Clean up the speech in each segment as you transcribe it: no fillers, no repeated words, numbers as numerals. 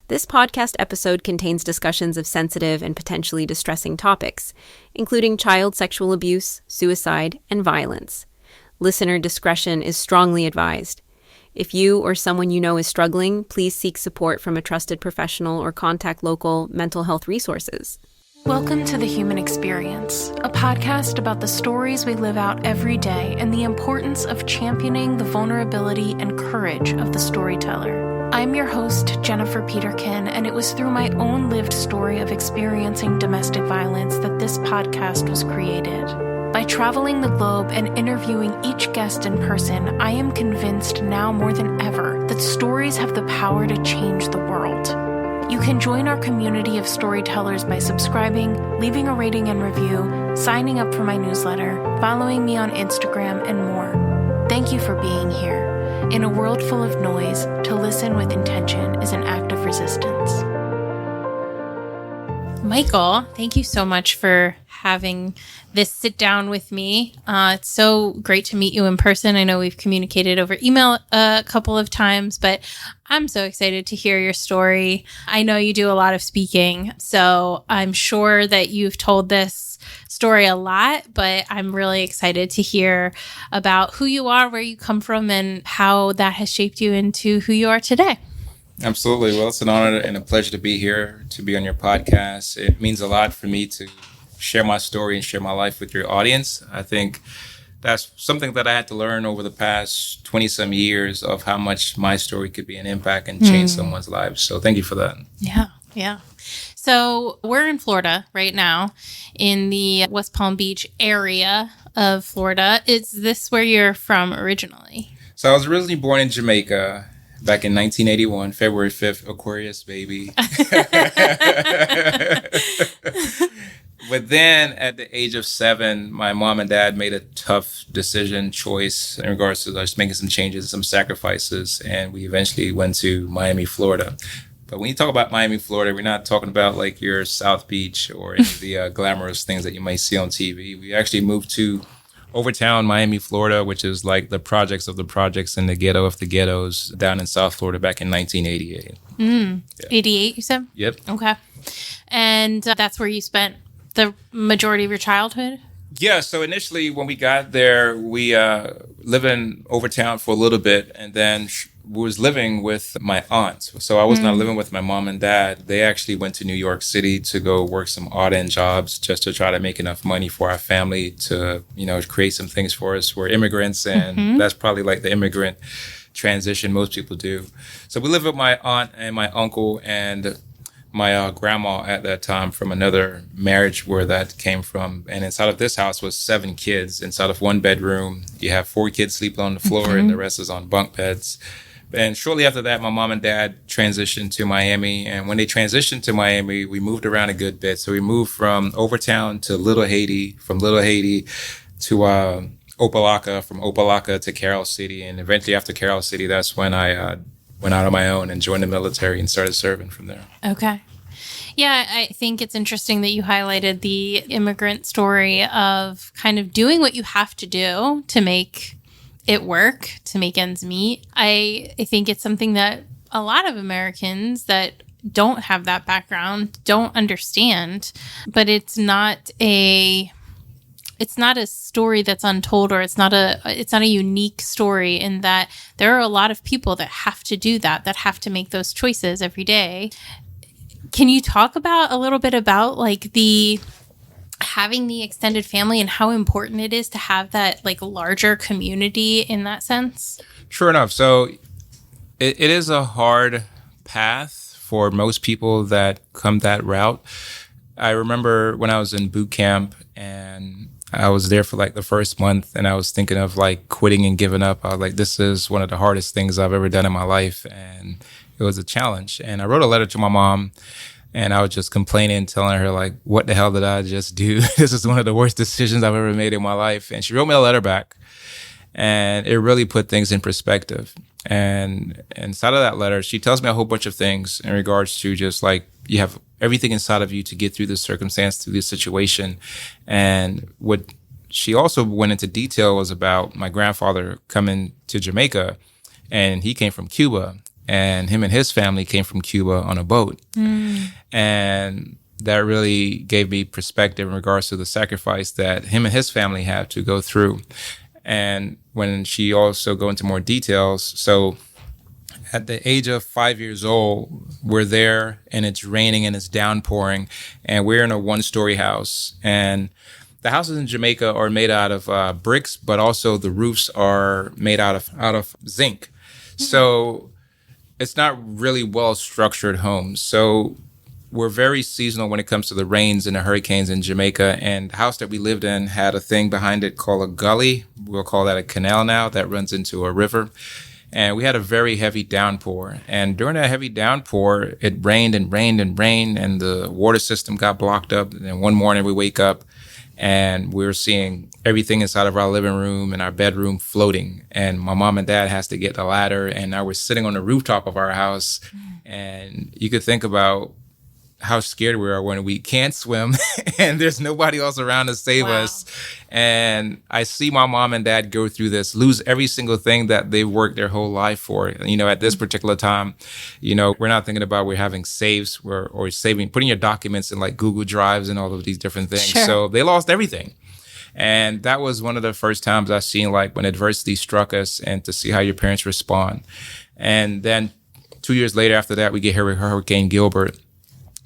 This podcast episode contains discussions of sensitive and potentially distressing topics, including child sexual abuse, suicide, and violence. Listener discretion is strongly advised. If you or someone you know is struggling, please seek support from a trusted professional or contact local mental health resources. Welcome to The Human Experience, a podcast about the stories we live out every day and the importance of championing the vulnerability and courage of the storyteller. I'm your host, Jennifer Peterkin, and it was through my own lived story of experiencing domestic violence that this podcast was created. By traveling the globe and interviewing each guest in person, I am convinced now more than ever that stories have the power to change the world. You can join our community of storytellers by subscribing, leaving a rating and review, signing up for my newsletter, following me on Instagram, and more. Thank you for being here. In a world full of noise, to listen with intention is an act of resistance. Michael, thank you so much for having this sit down with me. It's so great to meet you in person. I know we've communicated over email a couple of times, but I'm so excited to hear your story. I know you do a lot of speaking, so I'm sure that you've told this story a lot, but I'm really excited to hear about who you are, where you come from, and how that has shaped you into who you are today. Absolutely. Well, it's an honor and a pleasure to be here, to be on your podcast. It means a lot for me to share my story and share my life with your audience. I think that's something that I had to learn over the past 20-some years of how much my story could be an impact and change someone's life. So thank you for that. Yeah. So we're in Florida right now, in the West Palm Beach area of Florida. Is this where you're from originally? So I was originally born in Jamaica back in 1981, February 5th, Aquarius baby. But then at the age of 7, my mom and dad made a tough choice in regards to us making some changes, some sacrifices, and we eventually went to Miami, Florida. But when you talk about Miami, Florida, we're not talking about like your South Beach or any of the glamorous things that you might see on TV. We actually moved to Overtown, Miami, Florida, which is like the projects of the projects and the ghetto of the ghettos down in South Florida back in 1988. Yeah. 88, you said? Yep. Okay. And that's where you spent the majority of your childhood? Yeah, so initially when we got there, we lived in Overtown for a little bit, and then was living with my aunt. So I was not living with my mom and dad. They actually went to New York City to go work some odd-end jobs just to try to make enough money for our family to, create some things for us. We're immigrants, and that's probably like the immigrant transition most people do. So we lived with my aunt and my uncle and my grandma at that time from another marriage where that came from. And inside of this house was 7 kids. Inside of one bedroom, you have 4 kids sleeping on the floor and the rest is on bunk beds. And shortly after that, my mom and dad transitioned to Miami. And when they transitioned to Miami, we moved around a good bit. So we moved from Overtown to Little Haiti, from Little Haiti to Opelika, from Opelika to Carroll City. And eventually after Carroll City, that's when I went out on my own and joined the military and started serving from there. Okay. Yeah, I think it's interesting that you highlighted the immigrant story of kind of doing what you have to do to make it work, to make ends meet. I think it's something that a lot of Americans that don't have that background don't understand, but it's not a story that's untold, or it's not a unique story in that there are a lot of people that have to do that have to make those choices every day. Can you talk about a little bit about like having the extended family and how important it is to have that like larger community in that sense? Sure enough. So it is a hard path for most people that come that route. I remember when I was in boot camp and I was there for like the first month and I was thinking of like quitting and giving up. I was like, this is one of the hardest things I've ever done in my life. And it was a challenge. And I wrote a letter to my mom and I was just complaining, telling her like, what the hell did I just do? This is one of the worst decisions I've ever made in my life. And she wrote me a letter back and it really put things in perspective. And inside of that letter, she tells me a whole bunch of things in regards to just like, you have everything inside of you to get through this circumstance, through this situation. And what she also went into detail was about my grandfather coming to Jamaica, and he came from Cuba. and him and his family came from Cuba on a boat. And that really gave me perspective in regards to the sacrifice that him and his family had to go through. And when she also go into more details, so at the age of 5 years old, we're there and it's raining and it's downpouring, and we're in a one-story house. And the houses in Jamaica are made out of bricks, but also the roofs are made out of zinc. So it's not really well-structured homes. So we're very seasonal when it comes to the rains and the hurricanes in Jamaica. And the house that we lived in had a thing behind it called a gully. We'll call that a canal now, that runs into a river. And we had a very heavy downpour. And during that heavy downpour, it rained and rained and rained, and the water system got blocked up. And then one morning we wake up and we were seeing everything inside of our living room and our bedroom floating. And my mom and dad has to get the ladder. And now we're sitting on the rooftop of our house. And you could think about how scared we are when we can't swim and there's nobody else around to save us. And I see my mom and dad go through this, lose every single thing that they've worked their whole life for. You know, at this particular time, you know, we're not thinking about we're having safes or saving, putting your documents in like Google Drives and all of these different things. Sure. So they lost everything. And that was one of the first times I've seen like when adversity struck us, and to see how your parents respond. And then 2 years later after that, we get Hurricane Gilbert.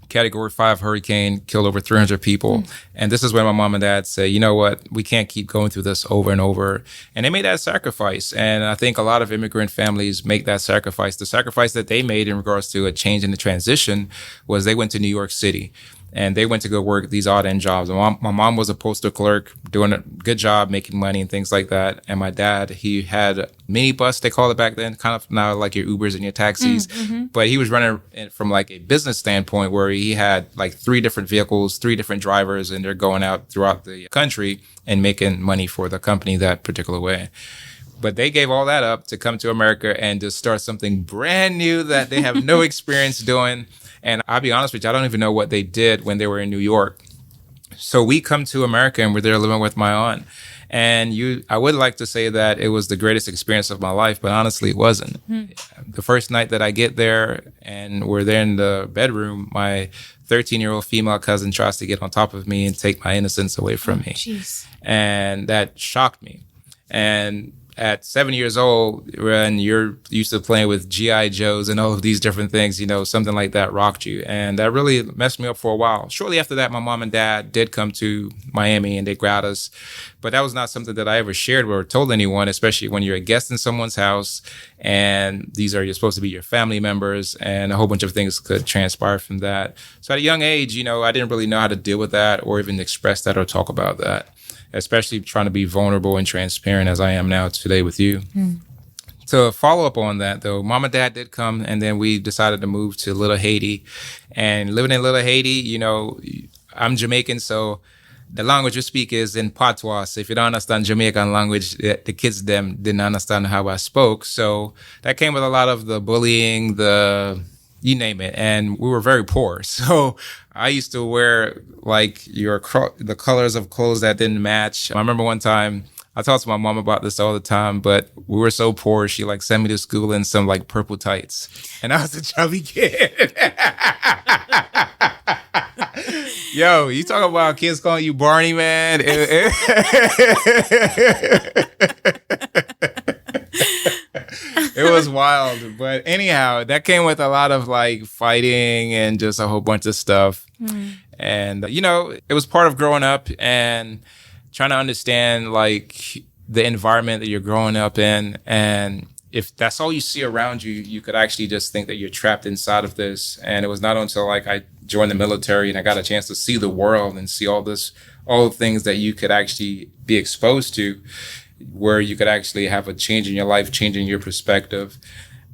Category 5 hurricane, killed over 300 people. And this is when my mom and dad say, you know what, we can't keep going through this over and over. And they made that sacrifice. And I think a lot of immigrant families make that sacrifice. The sacrifice that they made in regards to a change in the transition was they went to New York City. And they went to go work these odd end jobs. My mom was a postal clerk, doing a good job, making money and things like that. And my dad, he had a minibus, they called it back then, kind of now like your Ubers and your taxis. But he was running it from like a business standpoint, where he had like 3 different vehicles, 3 different drivers, and they're going out throughout the country and making money for the company that particular way. But they gave all that up to come to America and to start something brand new that they have no experience doing. And I'll be honest with you, I don't even know what they did when they were in New York. So we come to America and we're there living with my aunt. And I would like to say that it was the greatest experience of my life, but honestly, it wasn't. The first night that I get there and we're there in the bedroom, my 13-year-old female cousin tries to get on top of me and take my innocence away from me. Jeez. And that shocked me. And at 7 years old, when you're used to playing with G.I. Joes and all of these different things, you know, something like that rocked you. And that really messed me up for a while. Shortly after that, my mom and dad did come to Miami and they grabbed us. But that was not something that I ever shared or told anyone, especially when you're a guest in someone's house and you're supposed to be your family members, and a whole bunch of things could transpire from that. So at a young age, you know, I didn't really know how to deal with that or even express that or talk about that, especially trying to be vulnerable and transparent as I am now today with you. To follow up on that, though, mom and dad did come, and then we decided to move to Little Haiti. And living in Little Haiti, you know, I'm Jamaican, so the language we speak is in patois. So if you don't understand Jamaican language, the kids them didn't understand how I spoke. So that came with a lot of the bullying, you name it. And we were very poor. So I used to wear like the colors of clothes that didn't match. I remember one time, I talk to my mom about this all the time, but we were so poor, she like sent me to school in some like purple tights. And I was a chubby kid. Yo, you talk about kids calling you Barney, man. It was wild. But anyhow, that came with a lot of like fighting and just a whole bunch of stuff. And, you know, it was part of growing up and trying to understand like the environment that you're growing up in. And if that's all you see around you, you could actually just think that you're trapped inside of this. And it was not until like I joined the military and I got a chance to see the world and see all the things that you could actually be exposed to, where you could actually have a change in your life, changing your perspective.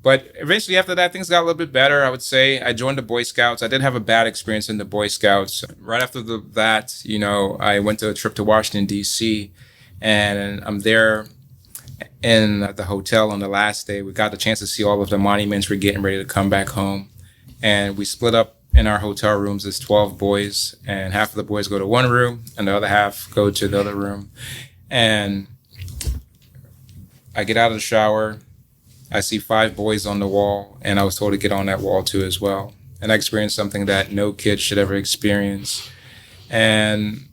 But eventually after that, things got a little bit better, I would say. I joined the Boy Scouts. I did have a bad experience in the Boy Scouts. Right after that, you know, I went to a trip to Washington, D.C., and I'm there in the hotel on the last day. We got the chance to see all of the monuments. We're getting ready to come back home. And we split up in our hotel rooms as 12 boys, and half of the boys go to one room and the other half go to the other room. And I get out of the shower I see 5 boys on the wall, and I was told to get on that wall too as well. And I experienced something that no kid should ever experience. And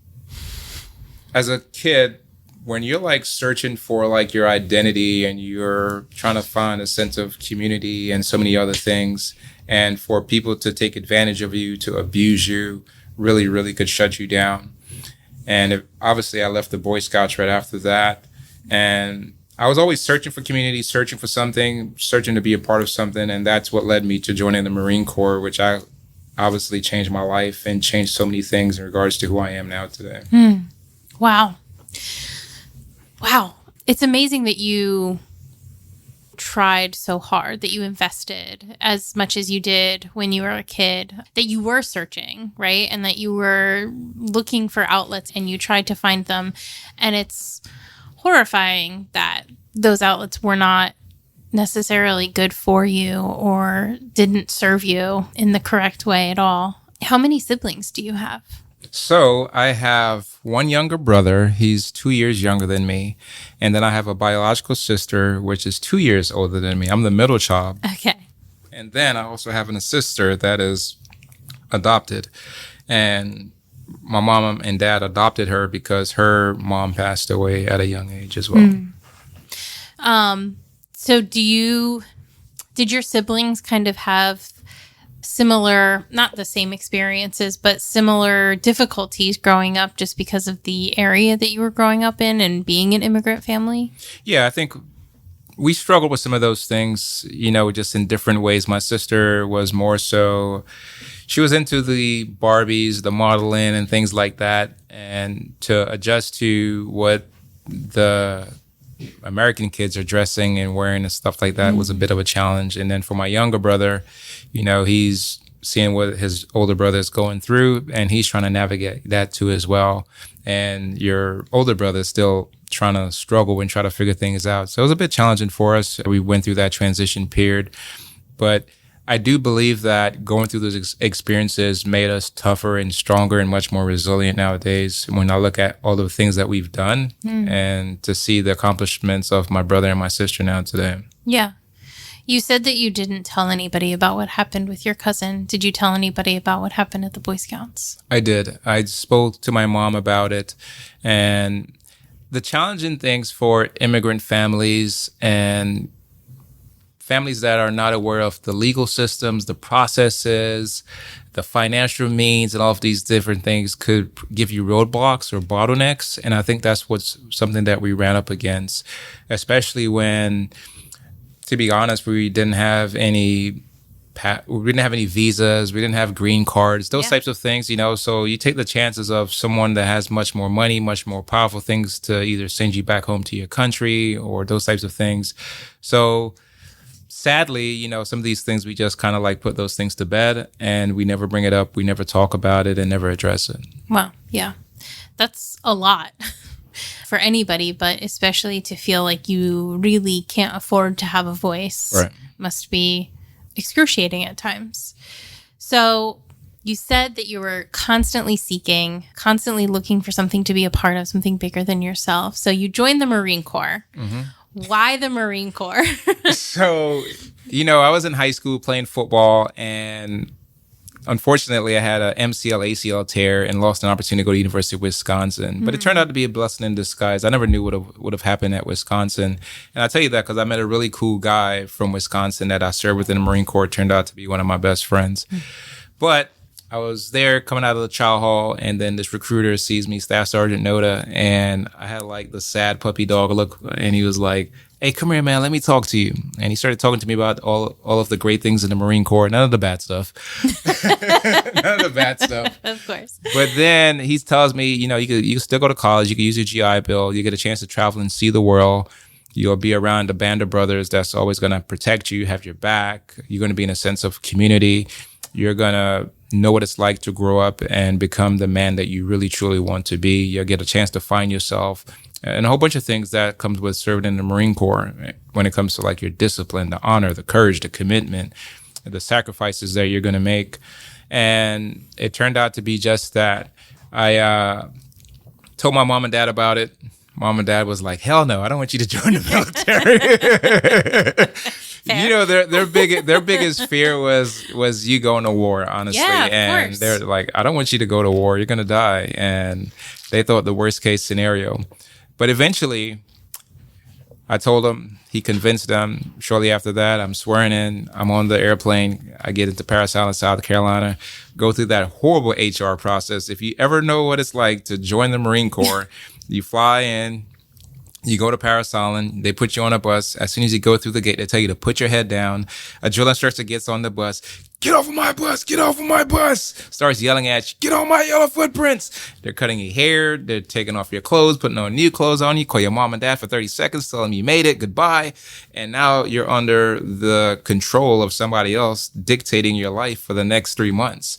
as a kid, when you're like searching for like your identity and you're trying to find a sense of community and so many other things, and for people to take advantage of you, to abuse you, really, really could shut you down. And obviously I left the Boy Scouts right after that. And I was always searching for community, searching for something, searching to be a part of something. And that's what led me to joining the Marine Corps, which I obviously changed my life and changed so many things in regards to who I am now today. Wow. Wow. It's amazing that you tried so hard, that you invested as much as you did when you were a kid, that you were searching, right? And that you were looking for outlets and you tried to find them. And it's horrifying that those outlets were not necessarily good for you or didn't serve you in the correct way at all. How many siblings do you have? So I have one younger brother. He's 2 years younger than me. And then I have a biological sister, which is 2 years older than me. I'm the middle child. Okay. And then I also have a sister that is adopted. And my mom and dad adopted her because her mom passed away at a young age as well. So did your siblings kind of have similar, not the same experiences, but similar difficulties growing up just because of the area that you were growing up in and being an immigrant family? Yeah, I think we struggled with some of those things, just in different ways. My sister was more so, she was into the Barbies, the modeling and things like that. And to adjust to what the American kids are dressing and wearing and stuff like that was a bit of a challenge. And then for my younger brother, he's seeing what his older brother is going through and he's trying to navigate that too as well. And your older brother is still trying to struggle and try to figure things out. So it was a bit challenging for us. We went through that transition period, but I do believe that going through those experiences made us tougher and stronger and much more resilient nowadays. When I look at all the things that we've done and to see the accomplishments of my brother and my sister now today. Yeah. You said that you didn't tell anybody about what happened with your cousin. Did you tell anybody about what happened at the Boy Scouts? I did. I spoke to my mom about it. And the challenging things for immigrant families and families that are not aware of the legal systems, the processes, the financial means, and all of these different things could give you roadblocks or bottlenecks. And I think that's what's something that we ran up against, especially when, to be honest, we didn't have any visas, we didn't have green cards, those types of things, so you take the chances of someone that has much more money, much more powerful things to either send you back home to your country or those types of things. So sadly, some of these things, we just kind of like put those things to bed and we never bring it up. We never talk about it and never address it. Wow. Yeah. That's a lot for anybody, but especially to feel like you really can't afford to have a voice. Right. Must be excruciating at times. So you said that you were constantly seeking, constantly looking for something to be a part of, something bigger than yourself. So you joined the Marine Corps. Mm-hmm. Why the Marine Corps? So, I was in high school playing football and unfortunately I had a MCL, ACL tear and lost an opportunity to go to the University of Wisconsin. But it turned out to be a blessing in disguise. I never knew what would have happened at Wisconsin. And I tell you that because I met a really cool guy from Wisconsin that I served with in the Marine Corps. It turned out to be one of my best friends. But I was there coming out of the chow hall, and then this recruiter sees me, Staff Sergeant Noda, and I had like the sad puppy dog look, and he was like, "Hey, come here, man, let me talk to you." And he started talking to me about all of the great things in the Marine Corps, none of the bad stuff. None of the bad stuff. Of course. But then he tells me, you can still go to college, you can use your GI Bill, you get a chance to travel and see the world. You'll be around a band of brothers that's always going to protect you, have your back. You're going to be in a sense of community. You're going to know what it's like to grow up and become the man that you really, truly want to be. You'll get a chance to find yourself and a whole bunch of things that comes with serving in the Marine Corps when it comes to like your discipline, the honor, the courage, the commitment, the sacrifices that you're going to make. And it turned out to be just that. I told my mom and dad about it. Mom and dad was like, hell no, I don't want you to join the military. You know, their biggest fear was you going to war, honestly. Yeah, of and course. They're like, I don't want you to go to war. You're going to die. And they thought the worst case scenario. But eventually, I told him, he convinced them. Shortly after that, I'm swearing in. I'm on the airplane. I get into Parris Island, South Carolina, go through that horrible HR process. If you ever know what it's like to join the Marine Corps, you fly in, you go to Parris Island, they put you on a bus. As soon as you go through the gate, they tell you to put your head down. A drill instructor gets on the bus. Get off of my bus! Get off of my bus! Starts yelling at you, get on my yellow footprints! They're cutting your hair, they're taking off your clothes, putting on new clothes on you, call your mom and dad for 30 seconds, tell them you made it, goodbye. And now you're under the control of somebody else dictating your life for the next 3 months.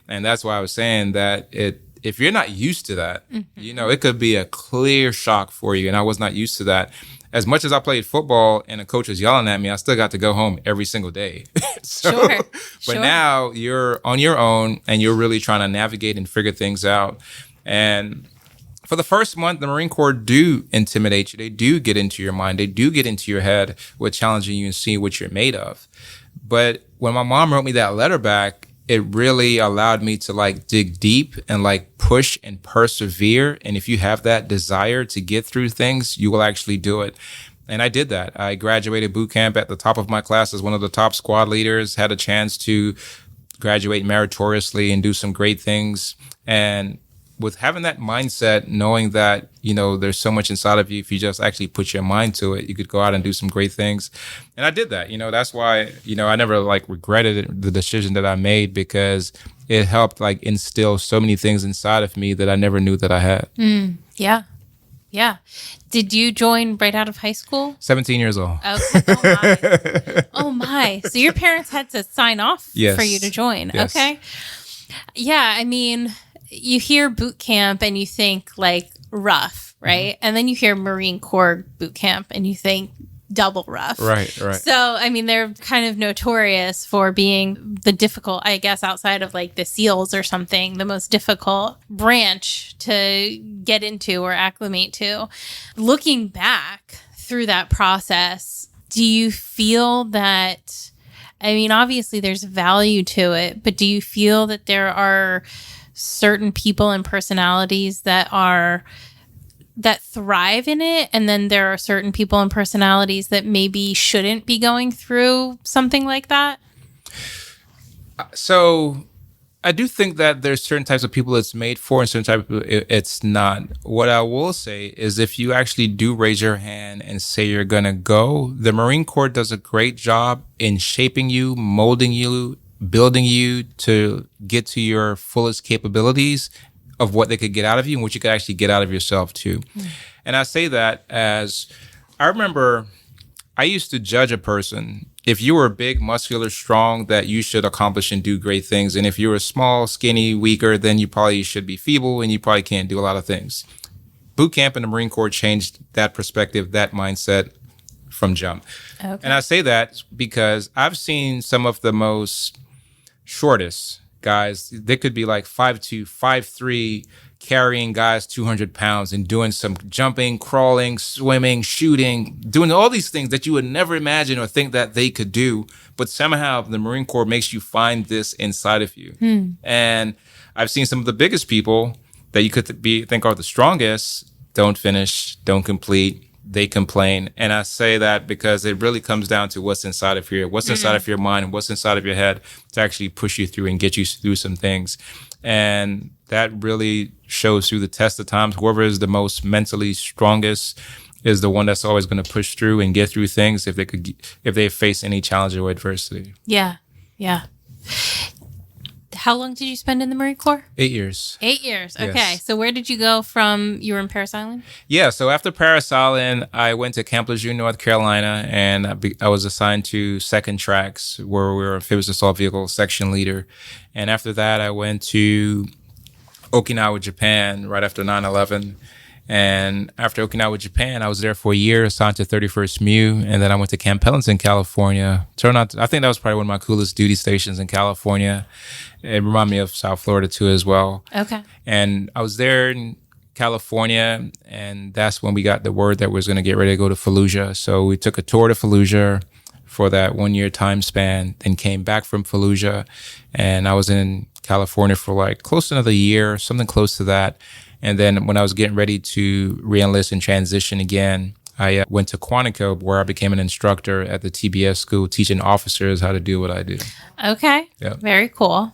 And that's why I was saying that if you're not used to that, you know, it could be a clear shock for you. And I was not used to that. As much as I played football and a coach was yelling at me, I still got to go home every single day. But now you're on your own and you're really trying to navigate and figure things out. And for the first month, the Marine Corps do intimidate you. They do get into your mind. They do get into your head with challenging you and seeing what you're made of. But when my mom wrote me that letter back, it really allowed me to like dig deep and like push and persevere. And if you have that desire to get through things, you will actually do it. And I did that. I graduated boot camp at the top of my class as one of the top squad leaders, had a chance to graduate meritoriously and do some great things. And with having that mindset, knowing that, you know, there's so much inside of you, if you just actually put your mind to it, you could go out and do some great things. And I did that. You know, that's why, you know, I never like regretted the decision that I made, because it helped like instill so many things inside of me that I never knew that I had. Yeah. Yeah. Did you join right out of high school? 17 years old. Okay. Oh my. Oh my. So your parents had to sign off for you to join. Yes. Okay. Yeah. I mean, you hear boot camp and you think like rough, right? And then you hear Marine Corps boot camp and you think double rough. Right. So, I mean, they're kind of notorious for being the difficult, I guess, outside of like the SEALs or something, the most difficult branch to get into or acclimate to. Looking back through that process, do you feel that, I mean, obviously there's value to it, but do you feel that there are certain people and personalities that thrive in it, and then there are certain people and personalities that maybe shouldn't be going through something like that? So I do think that there's certain types of people it's made for and certain types of people it's not. What I will say is if you actually do raise your hand and say you're going to go, the Marine Corps does a great job in shaping you, molding you, building you to get to your fullest capabilities of what they could get out of you and what you could actually get out of yourself too. And I say that as I remember I used to judge a person. If you were big, muscular, strong, that you should accomplish and do great things. And if you were small, skinny, weaker, then you probably should be feeble and you probably can't do a lot of things. Boot camp in the Marine Corps changed that perspective, that mindset from jump. Okay. And I say that because I've seen some of the most shortest guys. They could be like 5'2", 5'3", carrying guys 200 pounds and doing some jumping, crawling, swimming, shooting, doing all these things that you would never imagine or think that they could do. But somehow the Marine Corps makes you find this inside of you. And I've seen some of the biggest people that you could think are the strongest don't finish, don't complete. They complain. And I say that because it really comes down to what's inside of inside of your mind and what's inside of your head to actually push you through and get you through some things. And that really shows through the test of times. Whoever is the most mentally strongest is the one that's always going to push through and get through things if they face any challenge or adversity. Yeah. How long did you spend in the Marine Corps? 8 years. 8 years. Okay. Yes. So where did you go from? You were in Parris Island? Yeah. So after Parris Island, I went to Camp Lejeune, North Carolina, and I was assigned to second tracks where we were amphibious assault vehicle section leader. And after that, I went to Okinawa, Japan, right after 9/11. And after Okinawa, Japan, I was there for a year, assigned to 31st MEU. And then I went to Camp Pendleton, California. I think that was probably one of my coolest duty stations in California. It reminded me of South Florida too as well. Okay. And I was there and California, and that's when we got the word that we was going to get ready to go to Fallujah. So we took a tour to Fallujah for that 1 year time span, then came back from Fallujah, and I was in California for like close to another year, something close to that. And then when I was getting ready to re-enlist and transition again, I went to Quantico, where I became an instructor at the TBS school, teaching officers how to do what I do. Okay. Yeah. Very cool.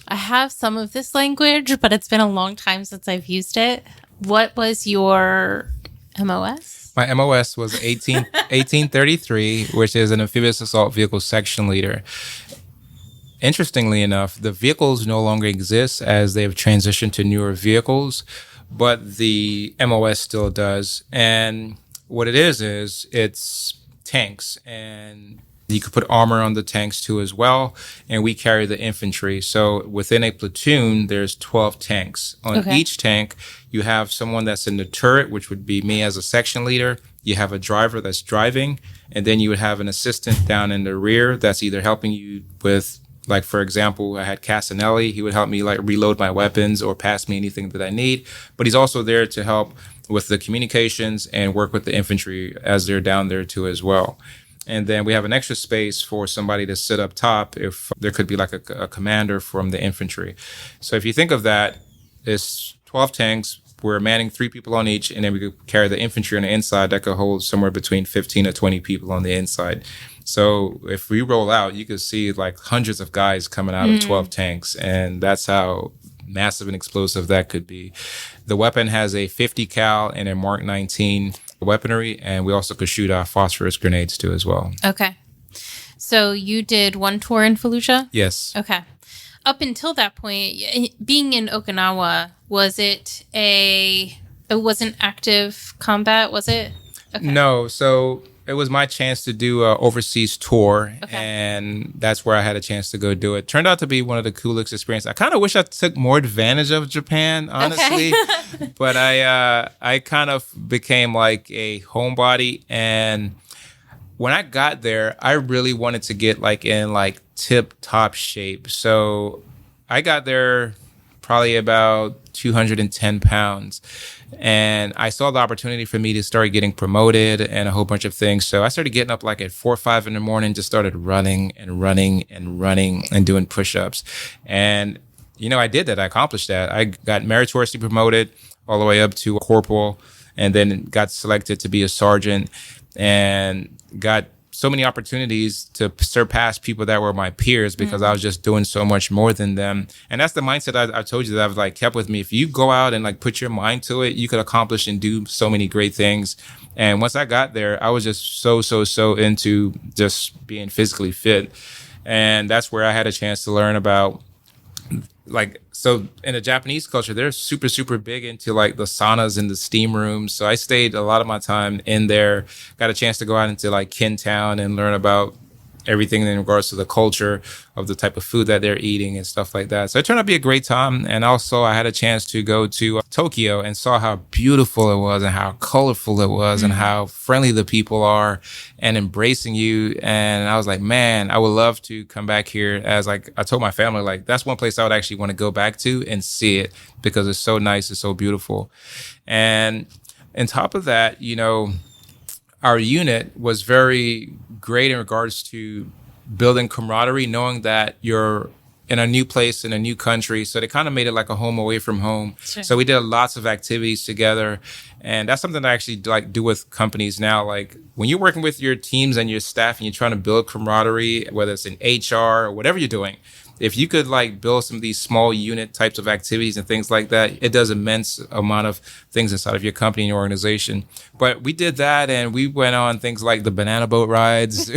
I have some of this language, but it's been a long time since I've used it. What was your MOS? My MOS was 1833, which is an amphibious assault vehicle section leader. Interestingly enough, the vehicles no longer exist as they have transitioned to newer vehicles, but the MOS still does. And what it is it's tanks, and you could put armor on the tanks too as well. And we carry the infantry. So within a platoon, there's 12 tanks. On each tank, you have someone that's in the turret, which would be me as a section leader. You have a driver that's driving, and then you would have an assistant down in the rear that's either helping you with, like, for example, I had Casanelli. He would help me like reload my weapons or pass me anything that I need. But he's also there to help with the communications and work with the infantry as they're down there too as well. And then we have an extra space for somebody to sit up top if there could be like a commander from the infantry. So if you think of that, it's 12 tanks. We're manning 3 people on each, and then we could carry the infantry on the inside that could hold somewhere between 15 to 20 people on the inside. So if we roll out, you could see like hundreds of guys coming out of 12 tanks, and that's how massive and explosive that could be. The weapon has a 50 cal and a Mark 19 weaponry, and we also could shoot phosphorus grenades too as well. Okay. So you did one tour in Fallujah? Yes. Okay. Up until that point, being in Okinawa, it wasn't active combat, was it? Okay. No. So it was my chance to do an overseas tour, and that's where I had a chance to go do it. Turned out to be one of the coolest experiences. I kind of wish I took more advantage of Japan, honestly, but I kind of became like a homebody. And when I got there, I really wanted to get like in like tip top shape. So I got there probably about 210 pounds. And I saw the opportunity for me to start getting promoted and a whole bunch of things. So I started getting up like at 4 or 5 in the morning, just started running and doing push-ups. And, I did that. I accomplished that. I got meritoriously promoted all the way up to a corporal, and then got selected to be a sergeant, and got so many opportunities to surpass people that were my peers because I was just doing so much more than them. And that's the mindset I told you that I've like kept with me. If you go out and like put your mind to it, you could accomplish and do so many great things. And once I got there, I was just so into just being physically fit. And that's where I had a chance to learn about so in the Japanese culture, they're super big into like the saunas and the steam rooms. So I stayed a lot of my time in there, got a chance to go out into like Kintown and learn about everything in regards to the culture of the type of food that they're eating and stuff like that. So it turned out to be a great time. And also I had a chance to go to Tokyo and saw how beautiful it was and how colorful it was and how friendly the people are and embracing you. And I was like, man, I would love to come back here. As like I told my family, like that's one place I would actually want to go back to and see it because it's so nice. It's so beautiful. And on top of that, our unit was very great in regards to building camaraderie, knowing that you're in a new place, in a new country. So they kind of made it like a home away from home. Sure. So we did lots of activities together. And that's something that I actually like do with companies now. Like when you're working with your teams and your staff and you're trying to build camaraderie, whether it's in HR or whatever you're doing, if you could like build some of these small unit types of activities and things like that, it does immense amount of things inside of your company and your organization. But we did that, and we went on things like the banana boat rides.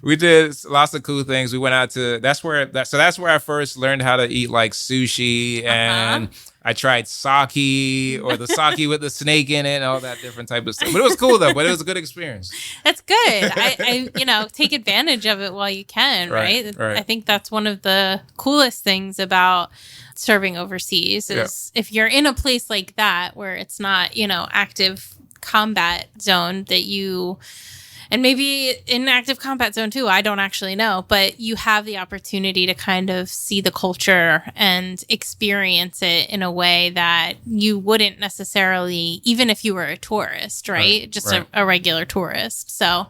We did lots of cool things. We went out to that's where I first learned how to eat like sushi, and I tried sake or the sake with the snake in it and all that different type of stuff. But it was cool though. But it was a good experience. That's good. I take advantage of it while you can, right? I think that's one of the coolest things about serving overseas is if you're in a place like that where it's not, active combat zone that you and maybe in active combat zone too, I don't actually know, but you have the opportunity to kind of see the culture and experience it in a way that you wouldn't necessarily, even if you were a tourist, right? Just a regular tourist. So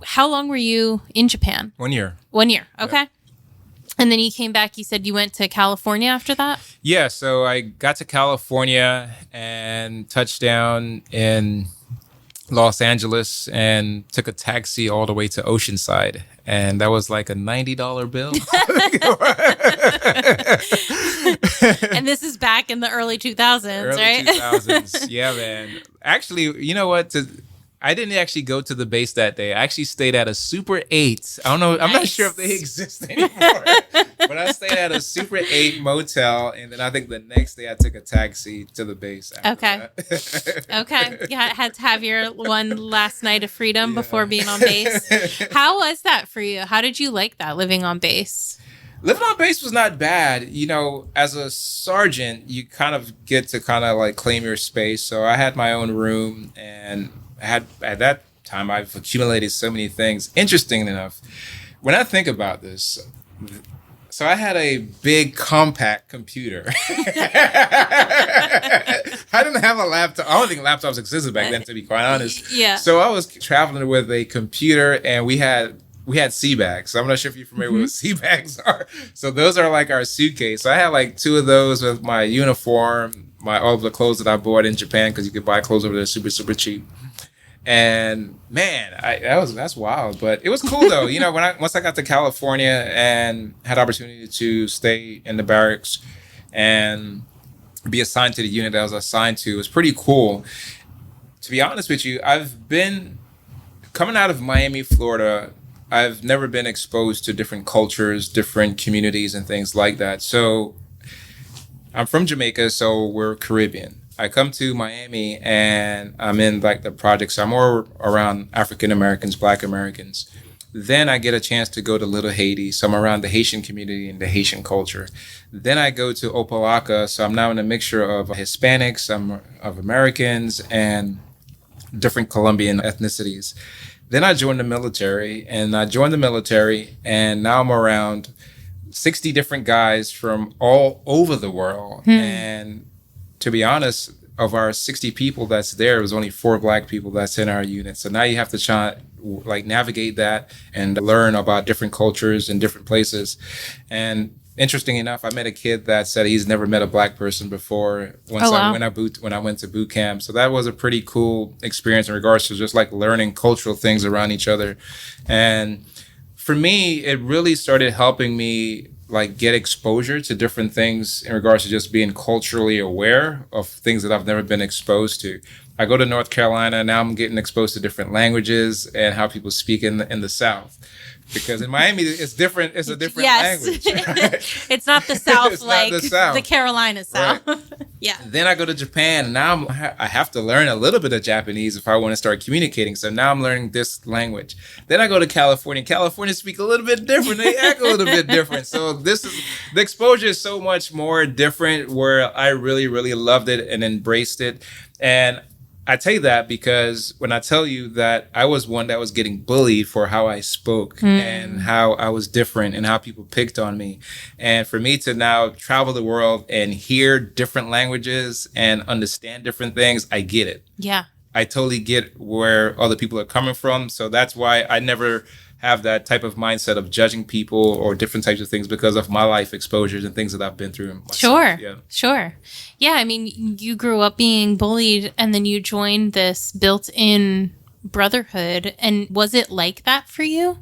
how long were you in Japan? 1 year. 1 year. Okay. Yeah. And then you came back, you said you went to California after that? Yeah. So I got to California and touched down in Los Angeles and took a taxi all the way to Oceanside. And that was like a $90 bill. And this is back in the early 2000s, right? Early 2000s. Yeah, man. Actually, you know what? I didn't actually go to the base that day. I actually stayed at a Super 8. I don't know. I'm not sure if they exist anymore. But I stayed at a Super 8 motel. And then I think the next day I took a taxi to the base. Okay. Okay. Yeah, had to have your one last night of freedom before being on base. How was that for you? How did you like that, living on base? Living on base was not bad. You know, as a sergeant, you kind of get to kind of like claim your space. So I had my own room, and at that time, I've accumulated so many things. Interesting enough, when I think about this, so I had a big compact computer. I didn't have a laptop. I don't think laptops existed back then, to be quite honest. Yeah. So I was traveling with a computer, and we had sea bags. So I'm not sure if you're familiar with what sea bags are. So those are like our suitcase. So I had like 2 of those with my uniform, all of the clothes that I bought in Japan, because you could buy clothes over there super, super cheap. And man, that's wild, but it was cool though. You know, once I got to California and had opportunity to stay in the barracks and be assigned to the unit that I was assigned to, it was pretty cool. To be honest with you, I've been coming out of Miami, Florida. I've never been exposed to different cultures, different communities, and things like that. So I'm from Jamaica, so we're Caribbean. I come to Miami and I'm in like the projects. So I'm more around African Americans, Black Americans. Then I get a chance to go to Little Haiti. So I'm around the Haitian community and the Haitian culture. Then I go to Opelika. So I'm now in a mixture of Hispanics, of Americans, and different Colombian ethnicities. Then I joined the military, and now I'm around 60 different guys from all over the world. And to be honest, of our 60 people that's there, it was only 4 Black people that's in our unit. So now you have to try like navigate that and learn about different cultures and different places. And interesting enough, I met a kid that said he's never met a Black person before when I went to boot camp. So that was a pretty cool experience in regards to just like learning cultural things around each other. And for me, it really started helping me like get exposure to different things in regards to just being culturally aware of things that I've never been exposed to. I go to North Carolina, now I'm getting exposed to different languages and how people speak in the South. Because in Miami, it's different. It's a different language. Right? It's not the South it's like not the South. The Carolina South. Right. Yeah. Then I go to Japan, and now I have to learn a little bit of Japanese if I want to start communicating. So now I'm learning this language. Then I go to California. California speak a little bit different. They act a little bit different. So the exposure is so much more different, where I really, really loved it and embraced it. And I tell you that because when I tell you that I was one that was getting bullied for how I spoke and how I was different and how people picked on me. And for me to now travel the world and hear different languages and understand different things, I get it. Yeah. I totally get where other people are coming from. So that's why I never have that type of mindset of judging people or different types of things because of my life exposures and things that I've been through myself. Sure. Yeah, I mean, you grew up being bullied and then you joined this built-in brotherhood. And was it like that for you?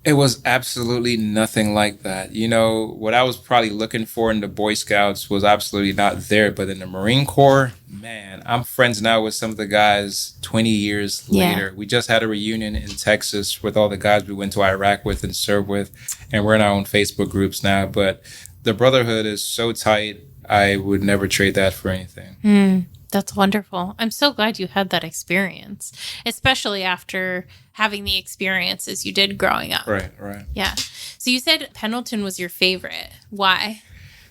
It was absolutely nothing like that. You know, what I was probably looking for in the Boy Scouts was absolutely not there. But in the Marine Corps, man, I'm friends now with some of the guys 20 years later. We just had a reunion in Texas with all the guys we went to Iraq with and served with. And we're in our own Facebook groups now. But the brotherhood is so tight, I would never trade that for anything. That's wonderful. I'm so glad you had that experience, especially after having the experiences you did growing up. Right. Yeah. So you said Pendleton was your favorite. Why?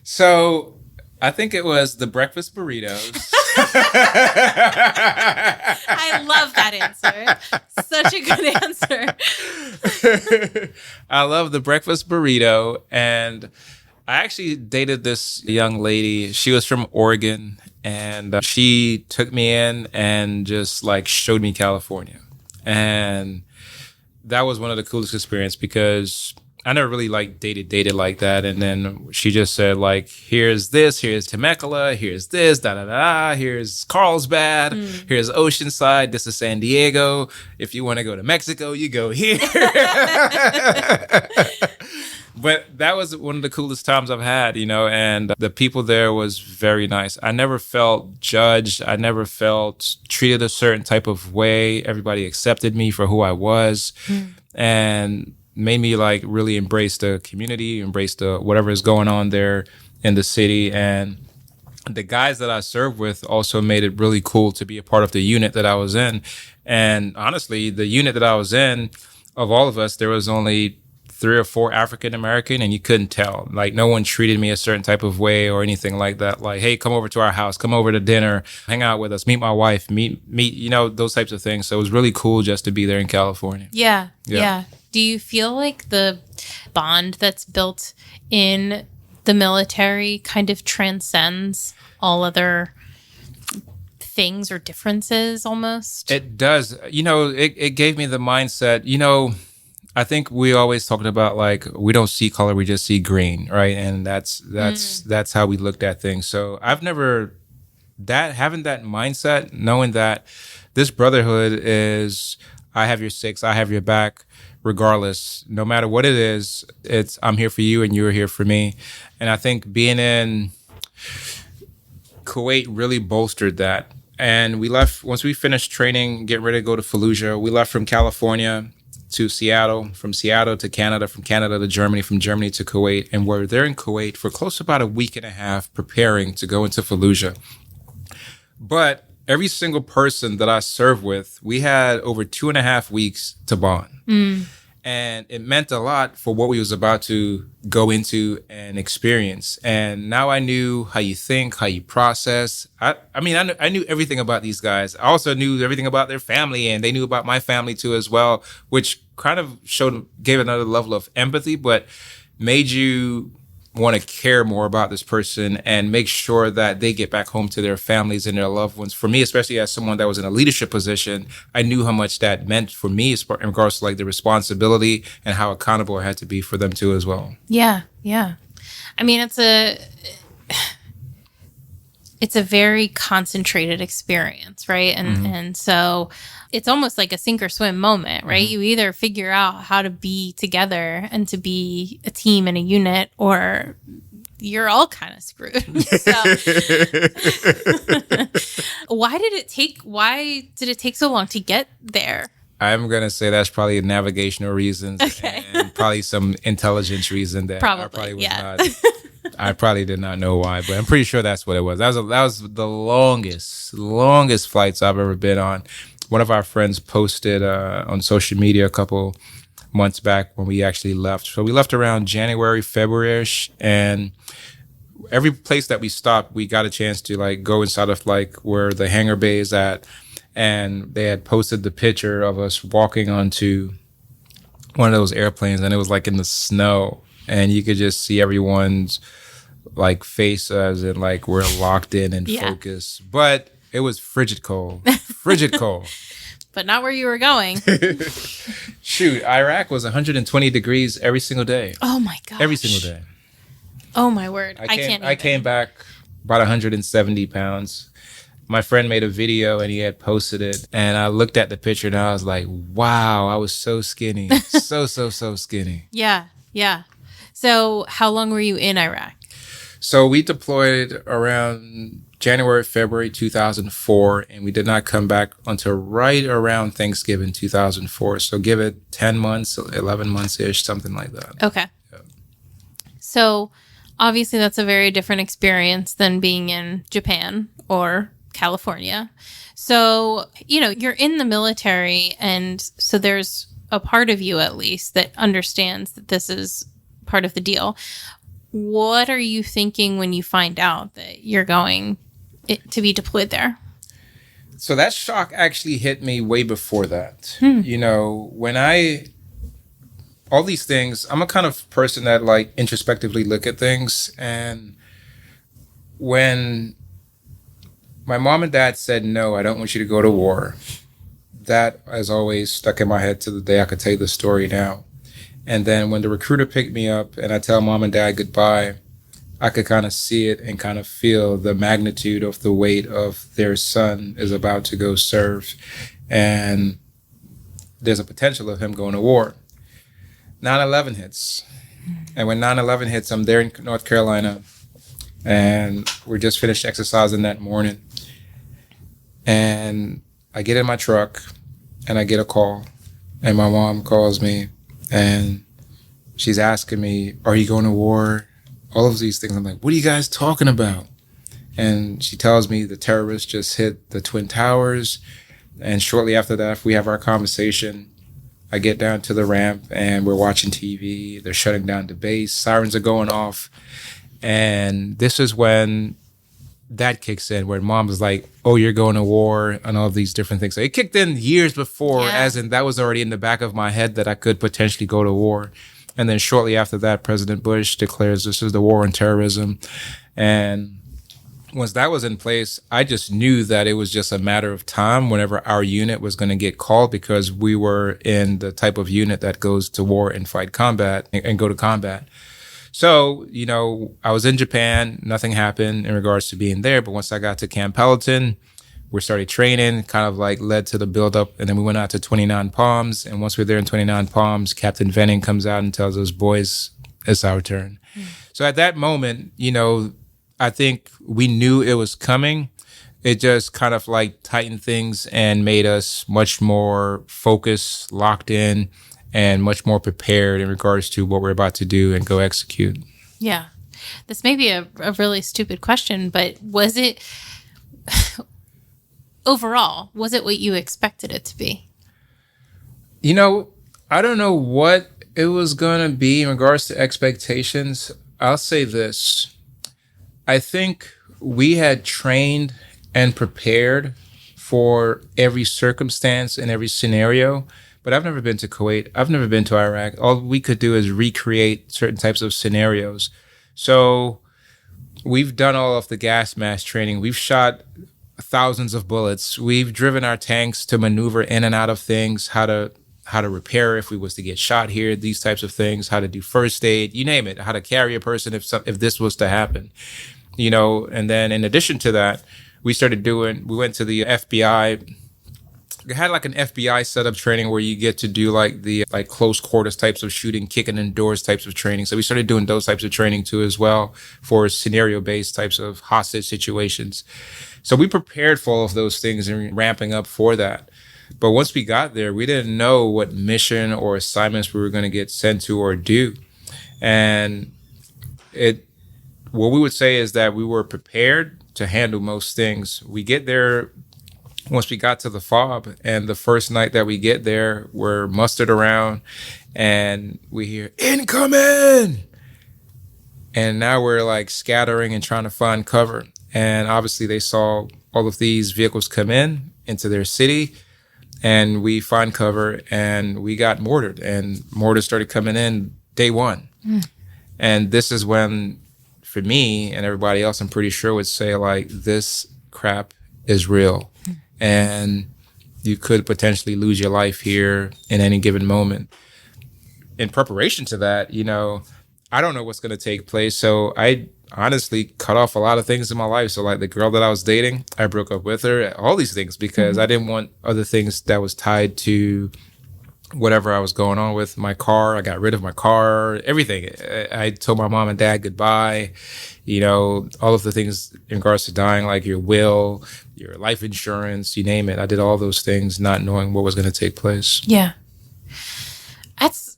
So I think it was the breakfast burritos. I love that answer. Such a good answer. I love the breakfast burrito. And I actually dated this young lady. She was from Oregon, and she took me in and just like showed me California. And that was one of the coolest experiences because I never really like dated like that. And then she just said like, here's this, here's Temecula, here's this, here's Carlsbad, here's Oceanside, this is San Diego. If you want to go to Mexico, you go here. But that was one of the coolest times I've had, and the people there was very nice. I never felt judged. I never felt treated a certain type of way. Everybody accepted me for who I was and made me like really embrace the community, embrace the whatever is going on there in the city. And the guys that I served with also made it really cool to be a part of the unit that I was in. And honestly, the unit that I was in, of all of us, there was only 3 or 4 African American, and you couldn't tell. Like, no one treated me a certain type of way or anything like that. Like, hey, come over to our house, come over to dinner, hang out with us, meet my wife, meet, those types of things. So it was really cool just to be there in California. Yeah. Do you feel like the bond that's built in the military kind of transcends all other things or differences almost? It does. It gave me the mindset, I think we always talked about like, we don't see color, we just see green, right? And that's how we looked at things. So I've never having that mindset, knowing that this brotherhood is, I have your 6, I have your back, regardless, no matter what it is, it's I'm here for you and you're here for me. And I think being in Kuwait really bolstered that. And we left, once we finished training, getting ready to go to Fallujah, we left from California to Seattle, from Seattle to Canada, from Canada to Germany, from Germany to Kuwait. And we're there in Kuwait for close to about a week and a half preparing to go into Fallujah. But every single person that I served with, we had over 2.5 weeks to bond. And it meant a lot for what we was about to go into and experience. And now I knew how you think, how you process. I knew everything about these guys. I also knew everything about their family, and they knew about my family too as well, which kind of gave another level of empathy, but made you want to care more about this person and make sure that they get back home to their families and their loved ones. For me, especially as someone that was in a leadership position, I knew how much that meant for me in regards to like the responsibility and how accountable I had to be for them too as well. Yeah. I mean, it's a very concentrated experience, right? And so it's almost like a sink or swim moment, right? You either figure out how to be together and to be a team and a unit, or you're all kind of screwed. So why did it take so long to get there? I'm going to say that's probably navigational reasons and probably some intelligence reason that I probably did not know why, but I'm pretty sure that's what it was. That was the longest flights I've ever been on. One of our friends posted on social media a couple months back when we actually left. So we left around January, February-ish, and every place that we stopped, we got a chance to like go inside of like where the hangar bay is at. And they had posted the picture of us walking onto one of those airplanes, and it was like in the snow, and you could just see everyone's like face as in like we're locked in and focused. But it was frigid cold. But not where you were going. Shoot, Iraq was 120 degrees every single day. Oh my gosh. Every single day. Oh my word. I came back about 170 pounds. My friend made a video and he had posted it, and I looked at the picture and I was like, wow, I was so skinny. so skinny. Yeah. So how long were you in Iraq? So we deployed around January, February 2004, and we did not come back until right around Thanksgiving 2004. So give it 10 months, 11 months-ish, something like that. Okay. Yeah. So obviously that's a very different experience than being in Japan or California. So, you're in the military, and so there's a part of you at least that understands that this is part of the deal. What are you thinking when you find out that you're going to be deployed there? So that shock actually hit me way before that. When all these things, I'm a kind of person that like introspectively look at things. And when my mom and dad said, no, I don't want you to go to war, that has always stuck in my head to the day I could tell you the story now. And then when the recruiter picked me up and I tell mom and dad goodbye, I could kind of see it and kind of feel the magnitude of the weight of their son is about to go serve. And there's a potential of him going to war. 9/11 hits. And when 9/11 hits, I'm there in North Carolina. And we just finished exercising that morning. And I get in my truck and I get a call. And my mom calls me and she's asking me, are you going to war? All of these things. I'm like, what are you guys talking about? And she tells me the terrorists just hit the Twin Towers. And shortly after that, we have our conversation. I get down to the ramp and we're watching TV. They're shutting down the base. Sirens are going off. And this is when that kicks in, where mom was like, oh, you're going to war and all these different things. So it kicked in years before, as in that was already in the back of my head that I could potentially go to war. And then shortly after that, President Bush declares this is the war on terrorism. And once that was in place, I just knew that it was just a matter of time whenever our unit was going to get called, because we were in the type of unit that goes to war and fight combat and go to combat. So, I was in Japan. Nothing happened in regards to being there. But once I got to Camp Pendleton, we started training, kind of like led to the buildup. And then we went out to 29 Palms. And once we were there in 29 Palms, Captain Venning comes out and tells us, boys, it's our turn. So at that moment, I think we knew it was coming. It just kind of like tightened things and made us much more focused, locked in, and much more prepared in regards to what we're about to do and go execute. Yeah. This may be a really stupid question, but was it, overall, was it what you expected it to be? I don't know what it was going to be in regards to expectations. I'll say this. I think we had trained and prepared for every circumstance and every scenario. But I've never been to Kuwait. I've never been to Iraq. All we could do is recreate certain types of scenarios. So we've done all of the gas mask training. We've shot thousands of bullets. We've driven our tanks to maneuver in and out of things, how to repair if we was to get shot here, these types of things, how to do first aid, you name it, how to carry a person if this was to happen. And then in addition to that, we went to the FBI. We had like an FBI setup training where you get to do like the close quarters types of shooting, kicking indoors types of training. So we started doing those types of training too as well for scenario based types of hostage situations. So we prepared for all of those things and ramping up for that. But once we got there, we didn't know what mission or assignments we were going to get sent to or do. And what we would say is that we were prepared to handle most things. We get there. Once we got to the FOB, and the first night that we get there, we're mustered around and we hear incoming. And now we're like scattering and trying to find cover. And obviously they saw all of these vehicles come into their city, and we find cover and we got mortared, and mortars started coming in day one. And this is when, for me and everybody else, I'm pretty sure would say like, this crap is real. And you could potentially lose your life here in any given moment. In preparation to that, I don't know what's going to take place. So I honestly cut off a lot of things in my life. So like the girl that I was dating, I broke up with her, all these things, because I didn't want other things that was tied to whatever I was going on with. My car, I got rid of my car, everything. I told my mom and dad goodbye. All of the things in regards to dying, like your will, your life insurance, you name it. I did all those things not knowing what was going to take place. Yeah. It's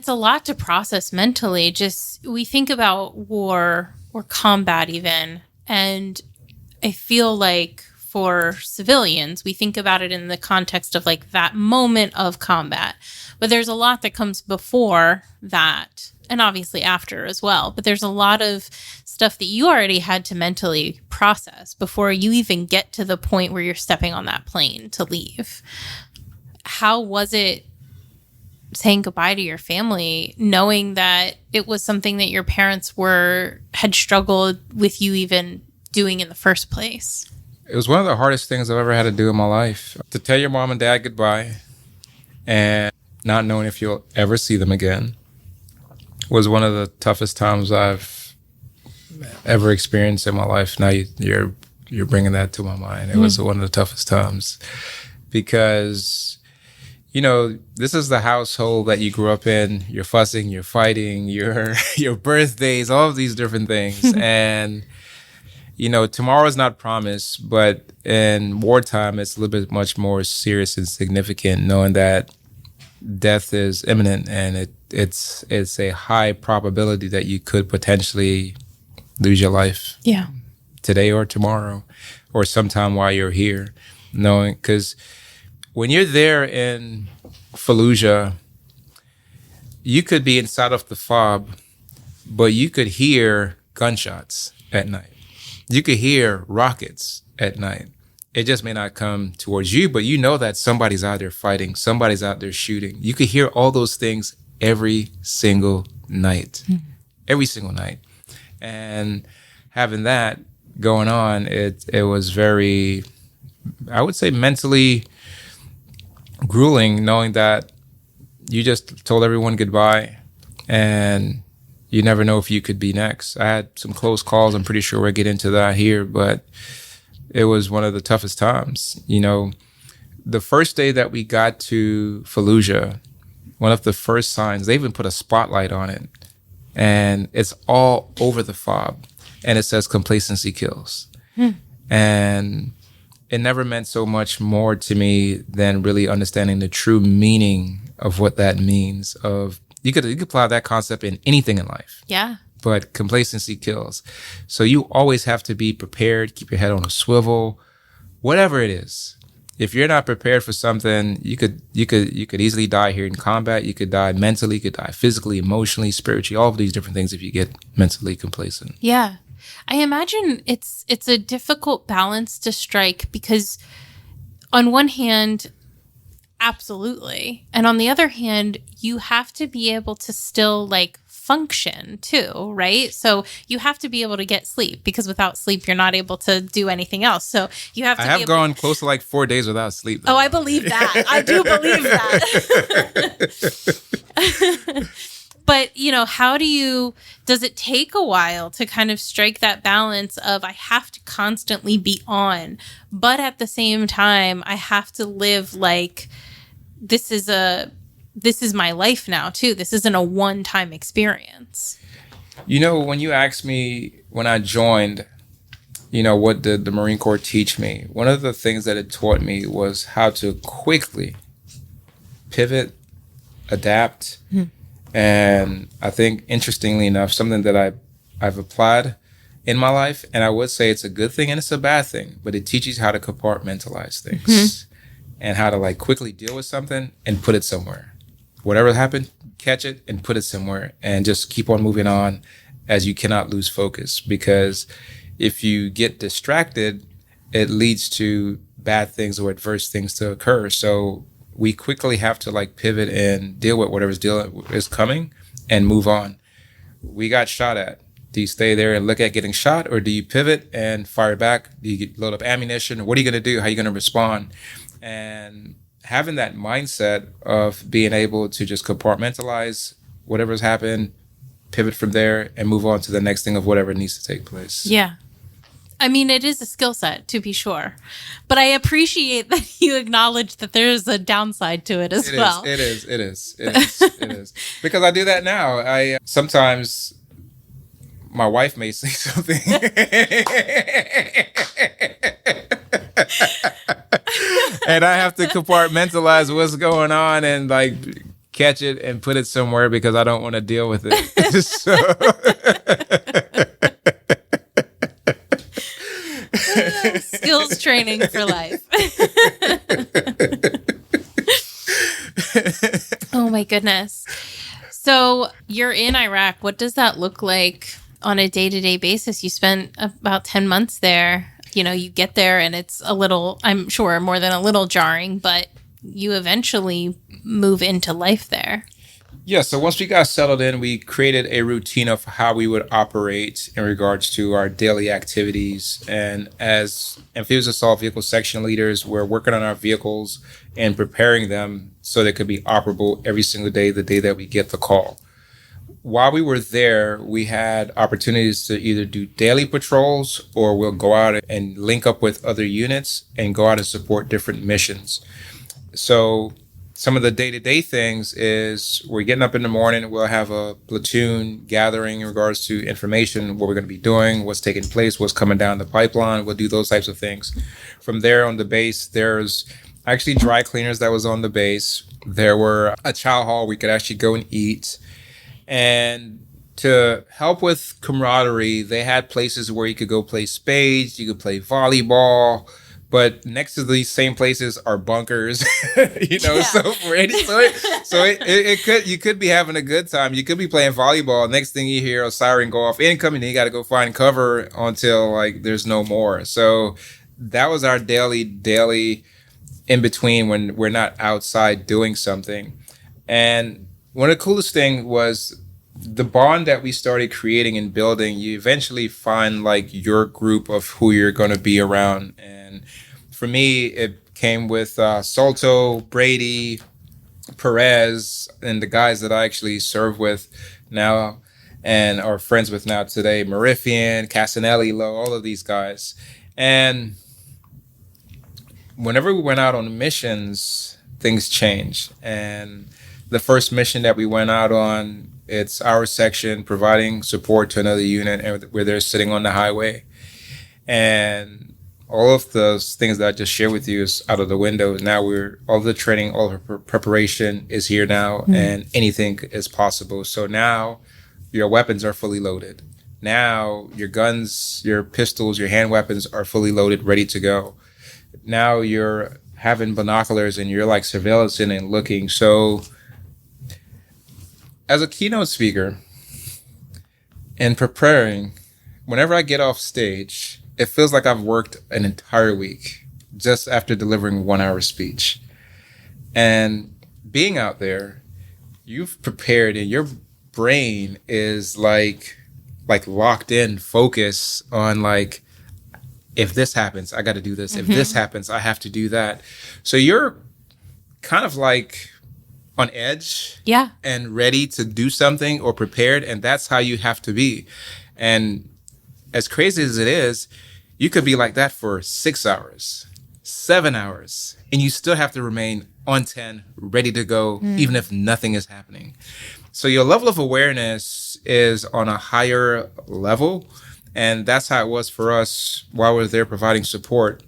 a lot to process mentally. Just, we think about war or combat even, and I feel like for civilians, we think about it in the context of like that moment of combat. But there's a lot that comes before that and obviously after as well. But there's a lot of stuff that you already had to mentally process before you even get to the point where you're stepping on that plane to leave. How was it saying goodbye to your family, knowing that it was something that your parents had struggled with you even doing in the first place? It was one of the hardest things I've ever had to do in my life. To tell your mom and dad goodbye and not knowing if you'll ever see them again was one of the toughest times I've ever experienced in my life. Now you're bringing that to my mind. It was one of the toughest times because, you know, this is the household that you grew up in. You're fussing, you're fighting, your birthdays, all of these different things. And, you know, tomorrow's not promised, but in wartime, it's a little bit much more serious and significant, knowing that death is imminent and it's a high probability that you could potentially lose your life. Yeah. Today or tomorrow or sometime while you're here. Knowing, because when you're there in Fallujah, you could be inside of the fob, but you could hear gunshots at night. You could hear rockets at night. It just may not come towards you, but you know that somebody's out there fighting, somebody's out there shooting. You could hear all those things every single night. Every single night. And having that going on, it was very, I would say, mentally grueling, knowing that you just told everyone goodbye and you never know if you could be next. I had some close calls. I'm pretty sure we'll get into that here, but it was one of the toughest times. You know, the first day that we got to Fallujah, one of the first signs, they even put a spotlight on it, and it's all over the fob, and it says complacency kills. And it never meant so much more to me than really understanding the true meaning of what that means. Of you could apply that concept in anything in life. Yeah. But complacency kills. So you always have to be prepared, keep your head on a swivel, whatever it is. If you're not prepared for something, you could easily die here in combat. You could die mentally, you could die physically, emotionally, spiritually, all of these different things if you get mentally complacent. Yeah. I imagine it's a difficult balance to strike because on one hand, absolutely. And on the other hand, you have to be able to still function too, right? So you have to be able to get sleep because without sleep, you're not able to do anything else. So you have to I have gone close to 4 days without sleep, though. Oh, I believe that. I do believe that. But, does it take a while to kind of strike that balance of I have to constantly be on, but at the same time, I have to live like this is my life now too. This isn't a one-time experience. When you asked me when I joined, what did the Marine Corps teach me? One of the things that it taught me was how to quickly pivot, adapt. And I think, interestingly enough, something that I've applied in my life, and I would say it's a good thing and it's a bad thing, but it teaches you how to compartmentalize things and how to quickly deal with something and put it somewhere. Whatever happened, catch it and put it somewhere and just keep on moving on, as you cannot lose focus, because if you get distracted, it leads to bad things or adverse things to occur. So we quickly have to pivot and deal with whatever's is coming and move on. We got shot at. Do you stay there and look at getting shot, or do you pivot and fire back? Do you load up ammunition? What are you going to do? How are you going to respond? And having that mindset of being able to just compartmentalize whatever's happened, pivot from there, and move on to the next thing of whatever needs to take place. Yeah. I mean, it is a skill set, to be sure. But I appreciate that you acknowledge that there's a downside to it as well. It is. Because I do that now. Sometimes my wife may say something. And I have to compartmentalize what's going on and catch it and put it somewhere because I don't want to deal with it. So skills training for life. Oh my goodness. So you're in Iraq. What does that look like on a day-to-day basis? You spent about 10 months there. You know, you get there and it's a little, I'm sure more than a little jarring, but you eventually move into life there. Yeah, so once we got settled in, we created a routine of how we would operate in regards to our daily activities. And as amphibious assault vehicle section leaders, we're working on our vehicles and preparing them so they could be operable every single day, the day that we get the call. While we were there, we had opportunities to either do daily patrols or we'll go out and link up with other units and go out and support different missions. So some of the day-to-day things is we're getting up in the morning, we'll have a platoon gathering in regards to information, what we're going to be doing, what's taking place, what's coming down the pipeline. We'll do those types of things. From there on the base, there's actually dry cleaners that was on the base. There were a chow hall we could actually go and eat. And to help with camaraderie, they had places where you could go play spades, you could play volleyball, but next to these same places are bunkers, you could be having a good time. You could be playing volleyball. Next thing you hear a siren go off incoming, you got to go find cover until like there's no more. So that was our daily in between when we're not outside doing something. And one of the coolest thing was the bond that we started creating and building. You eventually find like your group of who you're going to be around. And for me, it came with Solto, Brady, Perez, and the guys that I actually serve with now and are friends with now today, Marifian, Casanelli, Lowe, all of these guys. And whenever we went out on missions, things changed. And the first mission that we went out on, it's our section providing support to another unit where they're sitting on the highway. And all of those things that I just shared with you is out of the window. Now all the training, all of our preparation is here now, and anything is possible. So now your weapons are fully loaded. Now your guns, your pistols, your hand weapons are fully loaded, ready to go. Now you're having binoculars and you're like surveillancing and looking. So as a keynote speaker and preparing, whenever I get off stage, it feels like I've worked an entire week just after delivering 1 hour speech. And being out there, you've prepared and your brain is like locked in, focus on like, if this happens, I got to do this. If this happens, I have to do that. So you're kind of like on edge, and ready to do something or prepared. And that's how you have to be. And as crazy as it is, you could be like that for 6 hours, 7 hours, and you still have to remain on 10, ready to go, even if nothing is happening. So your level of awareness is on a higher level. And that's how it was for us while we're there providing support.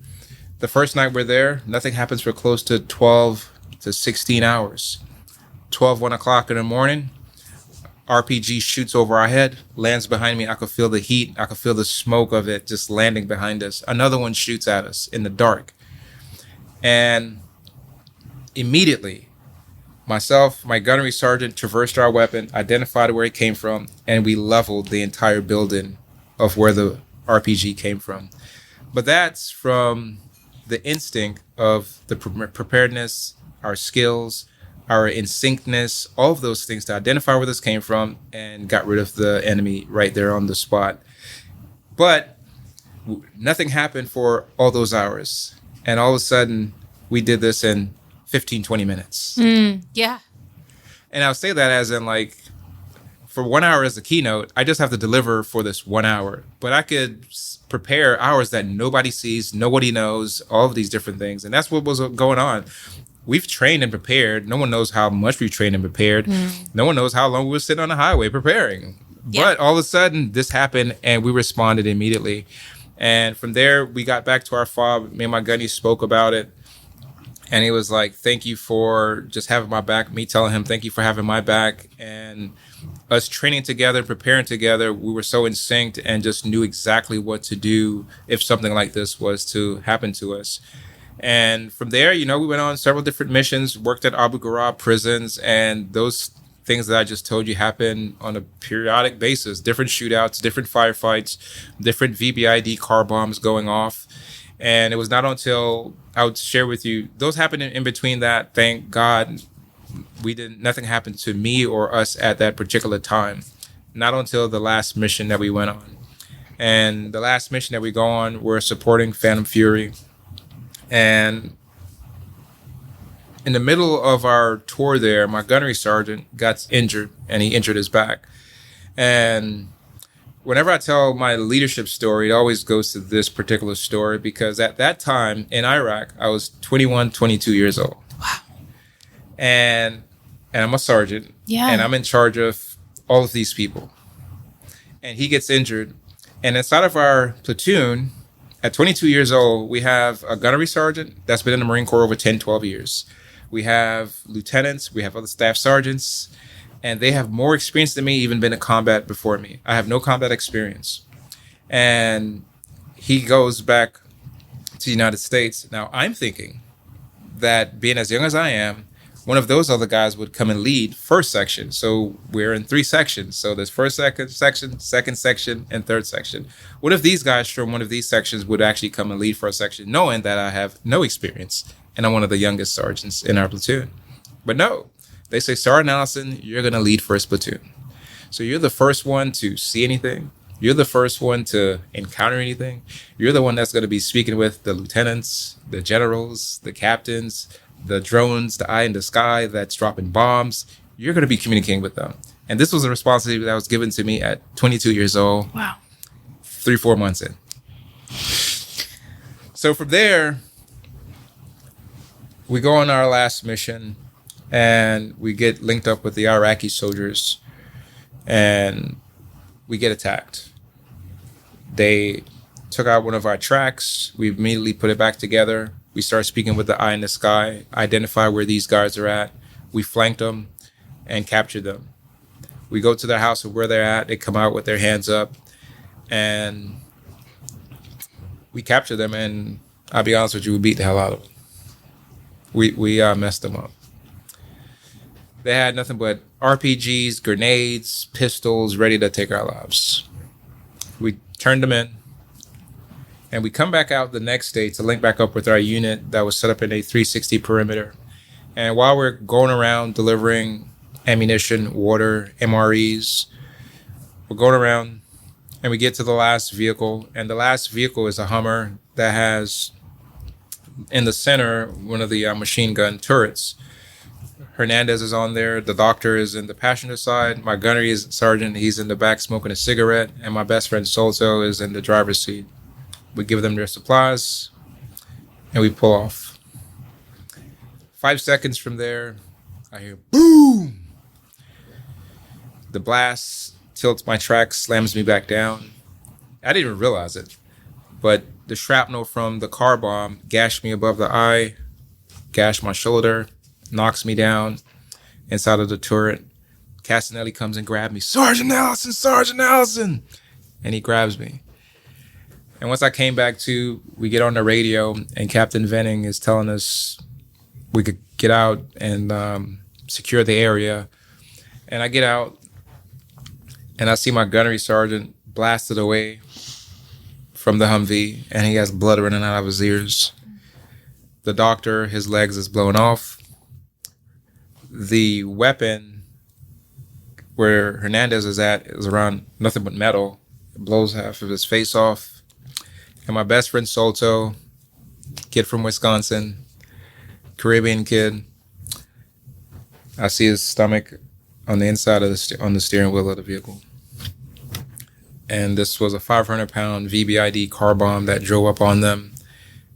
The first night we're there, nothing happens for close to 12 to 16 hours. 1 o'clock in the morning, RPG shoots over our head, lands behind me. I could feel the heat. I could feel the smoke of it just landing behind us. Another one shoots at us in the dark. And immediately, myself, my gunnery sergeant traversed our weapon, identified where it came from, and we leveled the entire building of where the RPG came from. But that's from the instinct of the preparedness, our skills, our instinctness, all of those things to identify where this came from and got rid of the enemy right there on the spot. But nothing happened for all those hours. And all of a sudden, we did this in 15, 20 minutes. Yeah. And I'll say that as in like, for 1 hour as a keynote, I just have to deliver for this 1 hour. But I could prepare hours that nobody sees, nobody knows, all of these different things. And that's what was going on. We've trained and prepared. No one knows how much we've trained and prepared. No one knows how long we were sitting on the highway preparing. Yeah. But all of a sudden, this happened, and we responded immediately. And from there, we got back to our fob. Me and my gunny spoke about it. And he was like, thank you for just having my back. Me telling him, thank you for having my back. And us training together, preparing together, we were so in sync and just knew exactly what to do if something like this was to happen to us. And from there, we went on several different missions, worked at Abu Ghraib prisons, and those things that I just told you happen on a periodic basis. Different shootouts, different firefights, different VBIED car bombs going off. And it was not until I would share with you, those happened in between that. Thank God nothing happened to me or us at that particular time. Not until the last mission that we went on. And the last mission that we go on, we're supporting Phantom Fury. And in the middle of our tour there, my gunnery sergeant got injured, and he injured his back. And whenever I tell my leadership story, it always goes to this particular story, because at that time in Iraq, I was 21, 22 years old. Wow. And I'm a sergeant. Yeah. And I'm in charge of all of these people. And he gets injured. And inside of our platoon, at 22 years old, we have a gunnery sergeant that's been in the Marine Corps over 10, 12 years. We have lieutenants, we have other staff sergeants, and they have more experience than me, even been in combat before me. I have no combat experience. And he goes back to the United States. Now, I'm thinking that being as young as I am, one of those other guys would come and lead first section. So we're in 3 sections. So there's first section, second section, and third section. One of these guys from one of these sections would actually come and lead first section, knowing that I have no experience and I'm one of the youngest sergeants in our platoon. But no, they say, Sergeant Allison, you're going to lead first platoon. So you're the first one to see anything. You're the first one to encounter anything. You're the one that's going to be speaking with the lieutenants, the generals, the captains, the drones, the eye in the sky that's dropping bombs. You're going to be communicating with them. And this was a responsibility that was given to me at 22 years old. Wow. 3-4 months in. So from there, we go on our last mission and we get linked up with the Iraqi soldiers and we get attacked. They took out one of our tracks. We immediately put it back together. We start speaking with the eye in the sky, identify where these guys are at. We flanked them and captured them. We go to their house of where they're at. They come out with their hands up and we capture them. And I'll be honest with you, we beat the hell out of them. We messed them up. They had nothing but RPGs, grenades, pistols, ready to take our lives. We turned them in. And we come back out the next day to link back up with our unit that was set up in a 360 perimeter. And while we're going around delivering ammunition, water, MREs, we're going around and we get to the last vehicle. And the last vehicle is a Hummer that has in the center one of the machine gun turrets. Hernandez is on there. The doctor is in the passenger side. My gunnery sergeant, he's in the back smoking a cigarette. And my best friend Soto is in the driver's seat. We give them their supplies, and we pull off. 5 seconds from there, I hear boom! The blast tilts my track, slams me back down. I didn't even realize it, but the shrapnel from the car bomb gashed me above the eye, gashed my shoulder, knocks me down inside of the turret. Castanelli comes and grabs me. Sergeant Allison, Sergeant Allison! And he grabs me. And once I came back to, we get on the radio and Captain Venning is telling us we could get out and secure the area. And I get out and I see my gunnery sergeant blasted away from the Humvee and he has blood running out of his ears. The doctor, his legs is blown off. The weapon where Hernandez is at is around nothing but metal. It blows half of his face off. And my best friend Soto, kid from Wisconsin, Caribbean kid, I see his stomach on the inside of on the steering wheel of the vehicle. And this was a 500-pound VBIED car bomb that drove up on them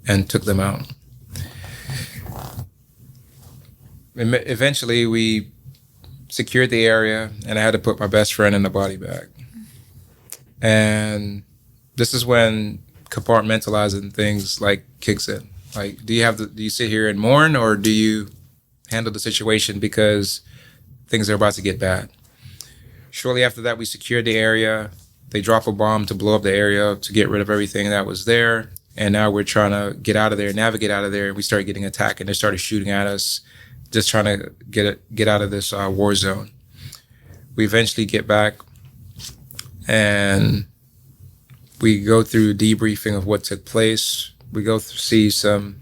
and took them out. Eventually, we secured the area, and I had to put my best friend in the body bag. And this is when compartmentalizing things like kicks in. Like, do you sit here and mourn, or do you handle the situation because things are about to get bad? Shortly after that, we secured the area. They drop a bomb to blow up the area to get rid of everything that was there. And now we're trying to get out of there, navigate out of there. And we started getting attacked, and they started shooting at us, just trying to get out of this war zone. we eventually get back and we go through debriefing of what took place. We go see some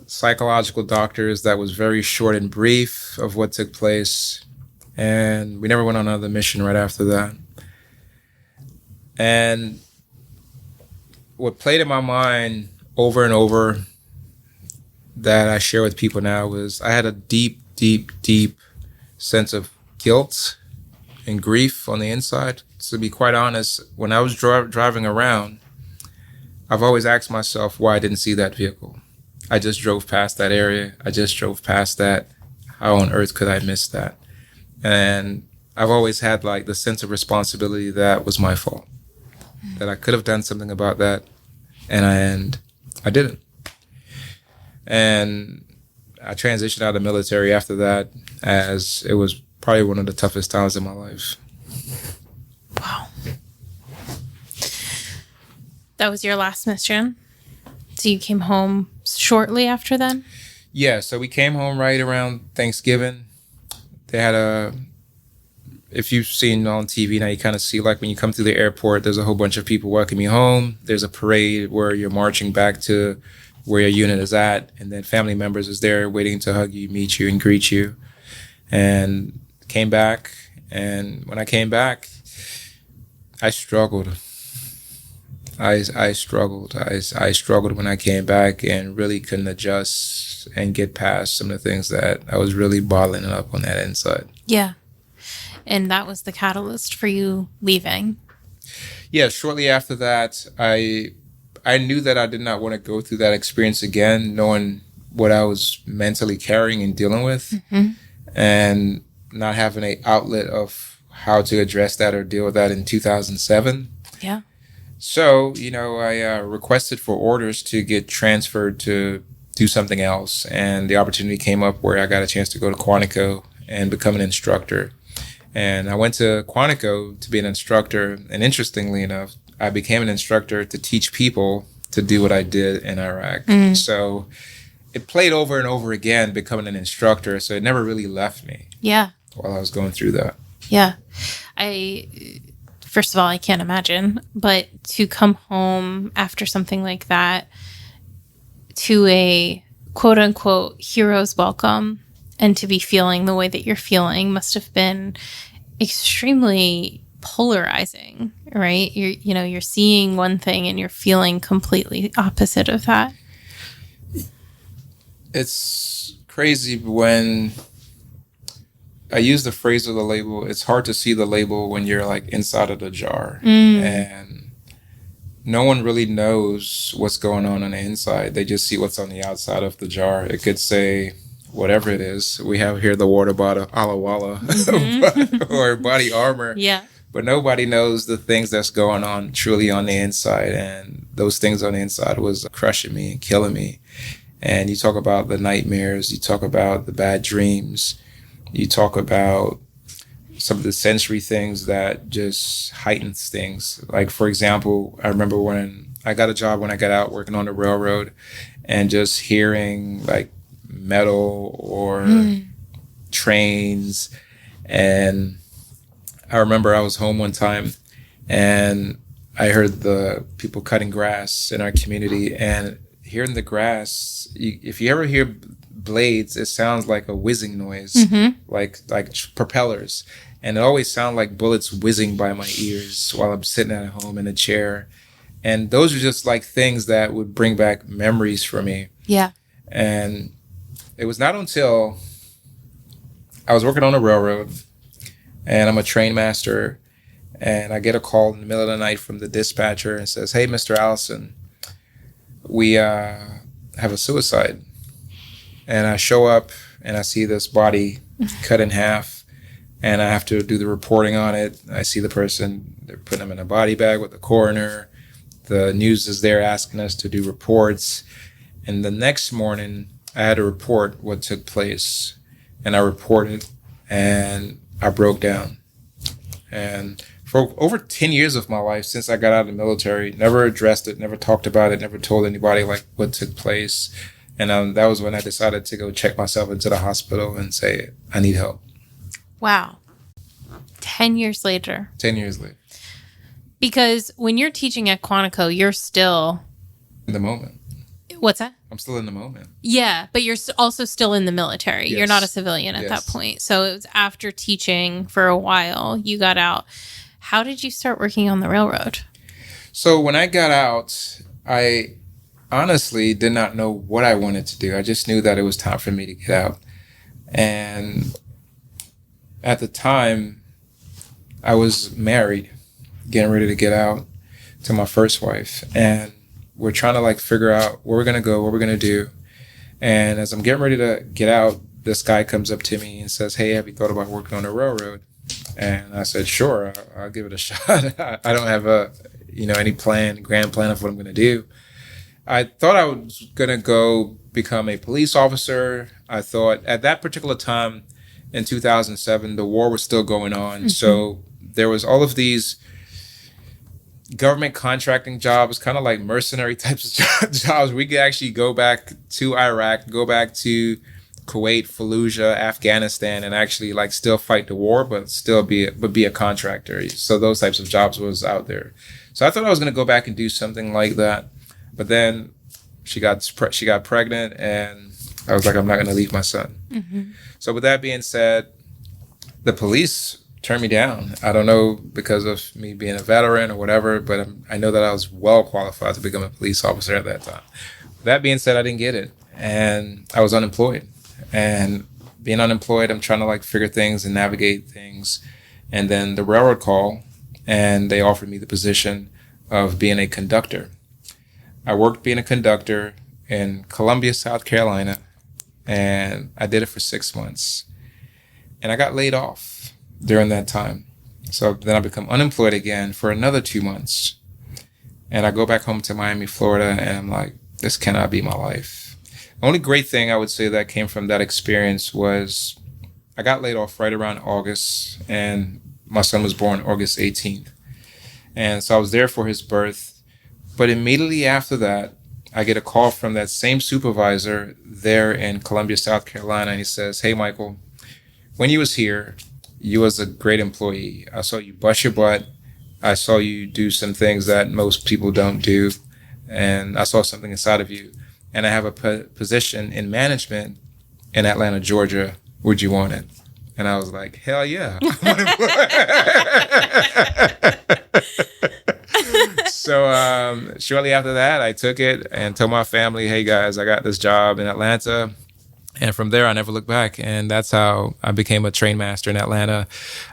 psychological doctors that was very short and brief of what took place. And we never went on another mission right after that. And what played in my mind over and over that I share with people now was I had a deep, deep, deep sense of guilt and grief on the inside. To be quite honest, when I was driving around, I've always asked myself why I didn't see that vehicle. I just drove past that area. I just drove past that. How on earth could I miss that? And I've always had like the sense of responsibility that was my fault, that I could have done something about that, and I didn't. And I transitioned out of the military after that, as it was probably one of the toughest times in my life. Wow. That was your last mission? So you came home shortly after then? Yeah, so we came home right around Thanksgiving. They had if you've seen on TV now, you kind of see like when you come through the airport, there's a whole bunch of people welcoming you home. There's a parade where you're marching back to where your unit is at, and then family members is there waiting to hug you, meet you, and greet you. And came back, and when I came back, I struggled. I struggled. I struggled when I came back and really couldn't adjust and get past some of the things that I was really bottling up on that inside. Yeah. And that was the catalyst for you leaving. Yeah, shortly after that, I knew that I did not want to go through that experience again, knowing what I was mentally carrying and dealing with, and not having an outlet of how to address that or deal with that in 2007. Yeah. So, I requested for orders to get transferred to do something else. And the opportunity came up where I got a chance to go to Quantico and become an instructor. And I went to Quantico to be an instructor. And interestingly enough, I became an instructor to teach people to do what I did in Iraq. So it played over and over again, becoming an instructor. So it never really left me. Yeah. While I was going through that. Yeah. First of all, I can't imagine, but to come home after something like that to a quote unquote hero's welcome and to be feeling the way that you're feeling must have been extremely polarizing, right? You're seeing one thing and you're feeling completely opposite of that. It's crazy when I use the phrase of the label. It's hard to see the label when you're like inside of the jar, and no one really knows what's going on the inside. They just see what's on the outside of the jar. It could say whatever it is. We have here the water bottle, Ala Wala, or body armor. Yeah. But nobody knows the things that's going on truly on the inside. And those things on the inside was crushing me and killing me. And you talk about the nightmares, you talk about the bad dreams, you talk about some of the sensory things that just heightens things. Like, for example, I remember when I got a job when I got out working on the railroad and just hearing like metal or trains. And I remember I was home one time and I heard the people cutting grass in our community, and hearing the grass, if you ever hear blades, it sounds like a whizzing noise, like propellers. And it always sounded like bullets whizzing by my ears while I'm sitting at home in a chair. And those are just like things that would bring back memories for me. Yeah. And it was not until I was working on a railroad and I'm a train master, and I get a call in the middle of the night from the dispatcher and says, "Hey, Mr. Allison, we have a suicide." And I show up and I see this body cut in half, and I have to do the reporting on it. I see the person, they're putting them in a body bag with the coroner. The news is there asking us to do reports. And the next morning, I had to report what took place. And I reported, and I broke down. And for over 10 years of my life, since I got out of the military, never addressed it, never talked about it, never told anybody like what took place. And that was when I decided to go check myself into the hospital and say, I need help. Wow. 10 years later. 10 years later. Because when you're teaching at Quantico, you're still... In the moment. What's that? I'm still in the moment. Yeah, but you're also still in the military. Yes. You're not a civilian at that point. So it was after teaching for a while, you got out. How did you start working on the railroad? So when I got out, I honestly did not know what I wanted to do. I just knew that it was time for me to get out. And at the time, I was married, getting ready to get out to my first wife. And we're trying to figure out where we're going to go, what we're going to do. And as I'm getting ready to get out, this guy comes up to me and says, "Hey, have you thought about working on the railroad?" And I said, "Sure, I'll give it a shot." I don't have any grand plan of what I'm going to do. I thought I was going to go become a police officer. I thought at that particular time in 2007, the war was still going on. Mm-hmm. So there was all of these government contracting jobs, kind of like mercenary types of jobs. We could actually go back to Iraq, go back to Kuwait, Fallujah, Afghanistan, and actually still fight the war, but still be a contractor. So those types of jobs was out there. So I thought I was going to go back and do something like that. But then she got pregnant, and I was like, I'm not going to leave my son. Mm-hmm. So with that being said, the police turned me down. I don't know because of me being a veteran or whatever, but I know that I was well qualified to become a police officer at that time. With that being said, I didn't get it, and I was unemployed. And being unemployed, I'm trying to figure things and navigate things. And then the railroad called, and they offered me the position of being a conductor. I worked being a conductor in Columbia, South Carolina, and I did it for 6 months. And I got laid off during that time. So then I become unemployed again for another 2 months. And I go back home to Miami, Florida, and I'm like, this cannot be my life. The only great thing I would say that came from that experience was I got laid off right around August, and my son was born August 18th. And so I was there for his birth. But immediately after that, I get a call from that same supervisor there in Columbia, South Carolina. And he says, "Hey, Michael, when you was here, you was a great employee. I saw you bust your butt. I saw you do some things that most people don't do. And I saw something inside of you. And I have a position in management in Atlanta, Georgia. Would you want it?" And I was like, hell yeah. So shortly after that, I took it and told my family, "Hey guys, I got this job in Atlanta." And from there, I never looked back. And that's how I became a train master in Atlanta.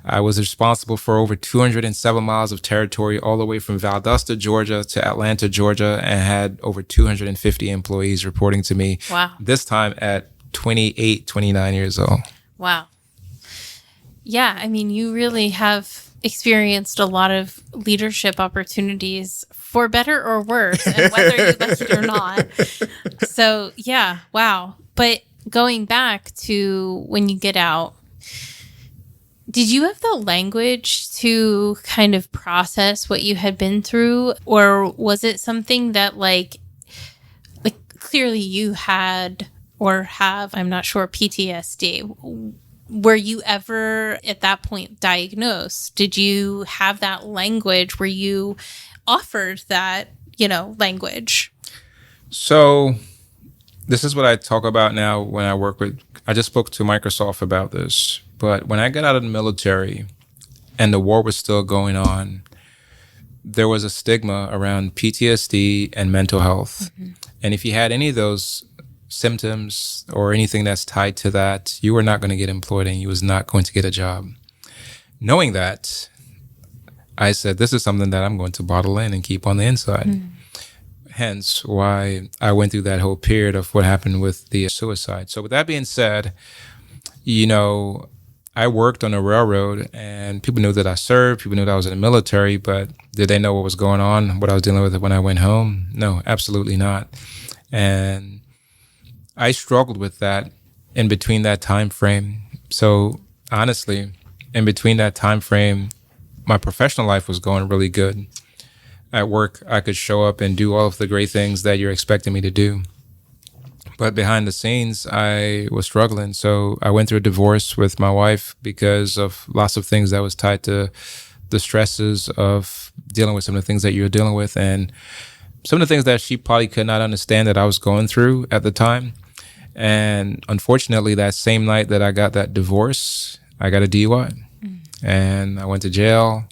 I was responsible for over 207 miles of territory, all the way from Valdosta, Georgia to Atlanta, Georgia, and had over 250 employees reporting to me. Wow. This time at 28, 29 years old. Wow. Yeah, I mean, you really have experienced a lot of leadership opportunities, for better or worse, and whether you like it or not. So, yeah, wow. But going back to when you get out, did you have the language to kind of process what you had been through? Or was it something that like clearly you had or have, I'm not sure, PTSD? Were you ever at that point diagnosed? Did you have that language? Were you offered that, language? So this is what I talk about now when I work with, I just spoke to Microsoft about this, but when I got out of the military and the war was still going on, there was a stigma around PTSD and mental health. Mm-hmm. And if you had any of those symptoms or anything that's tied to that, you were not going to get employed and you was not going to get a job. Knowing that, I said, this is something that I'm going to bottle in and keep on the inside. Mm. Hence why I went through that whole period of what happened with the suicide. So with that being said, I worked on a railroad and people knew that I served, people knew that I was in the military, but did they know what was going on, what I was dealing with when I went home? No, absolutely not. And I struggled with that in between that time frame. So honestly, in between that time frame, my professional life was going really good. At work, I could show up and do all of the great things that you're expecting me to do. But behind the scenes, I was struggling. So I went through a divorce with my wife because of lots of things that was tied to the stresses of dealing with some of the things that you're dealing with, and some of the things that she probably could not understand that I was going through at the time. And unfortunately, that same night that I got that divorce, I got a DUI. And I went to jail.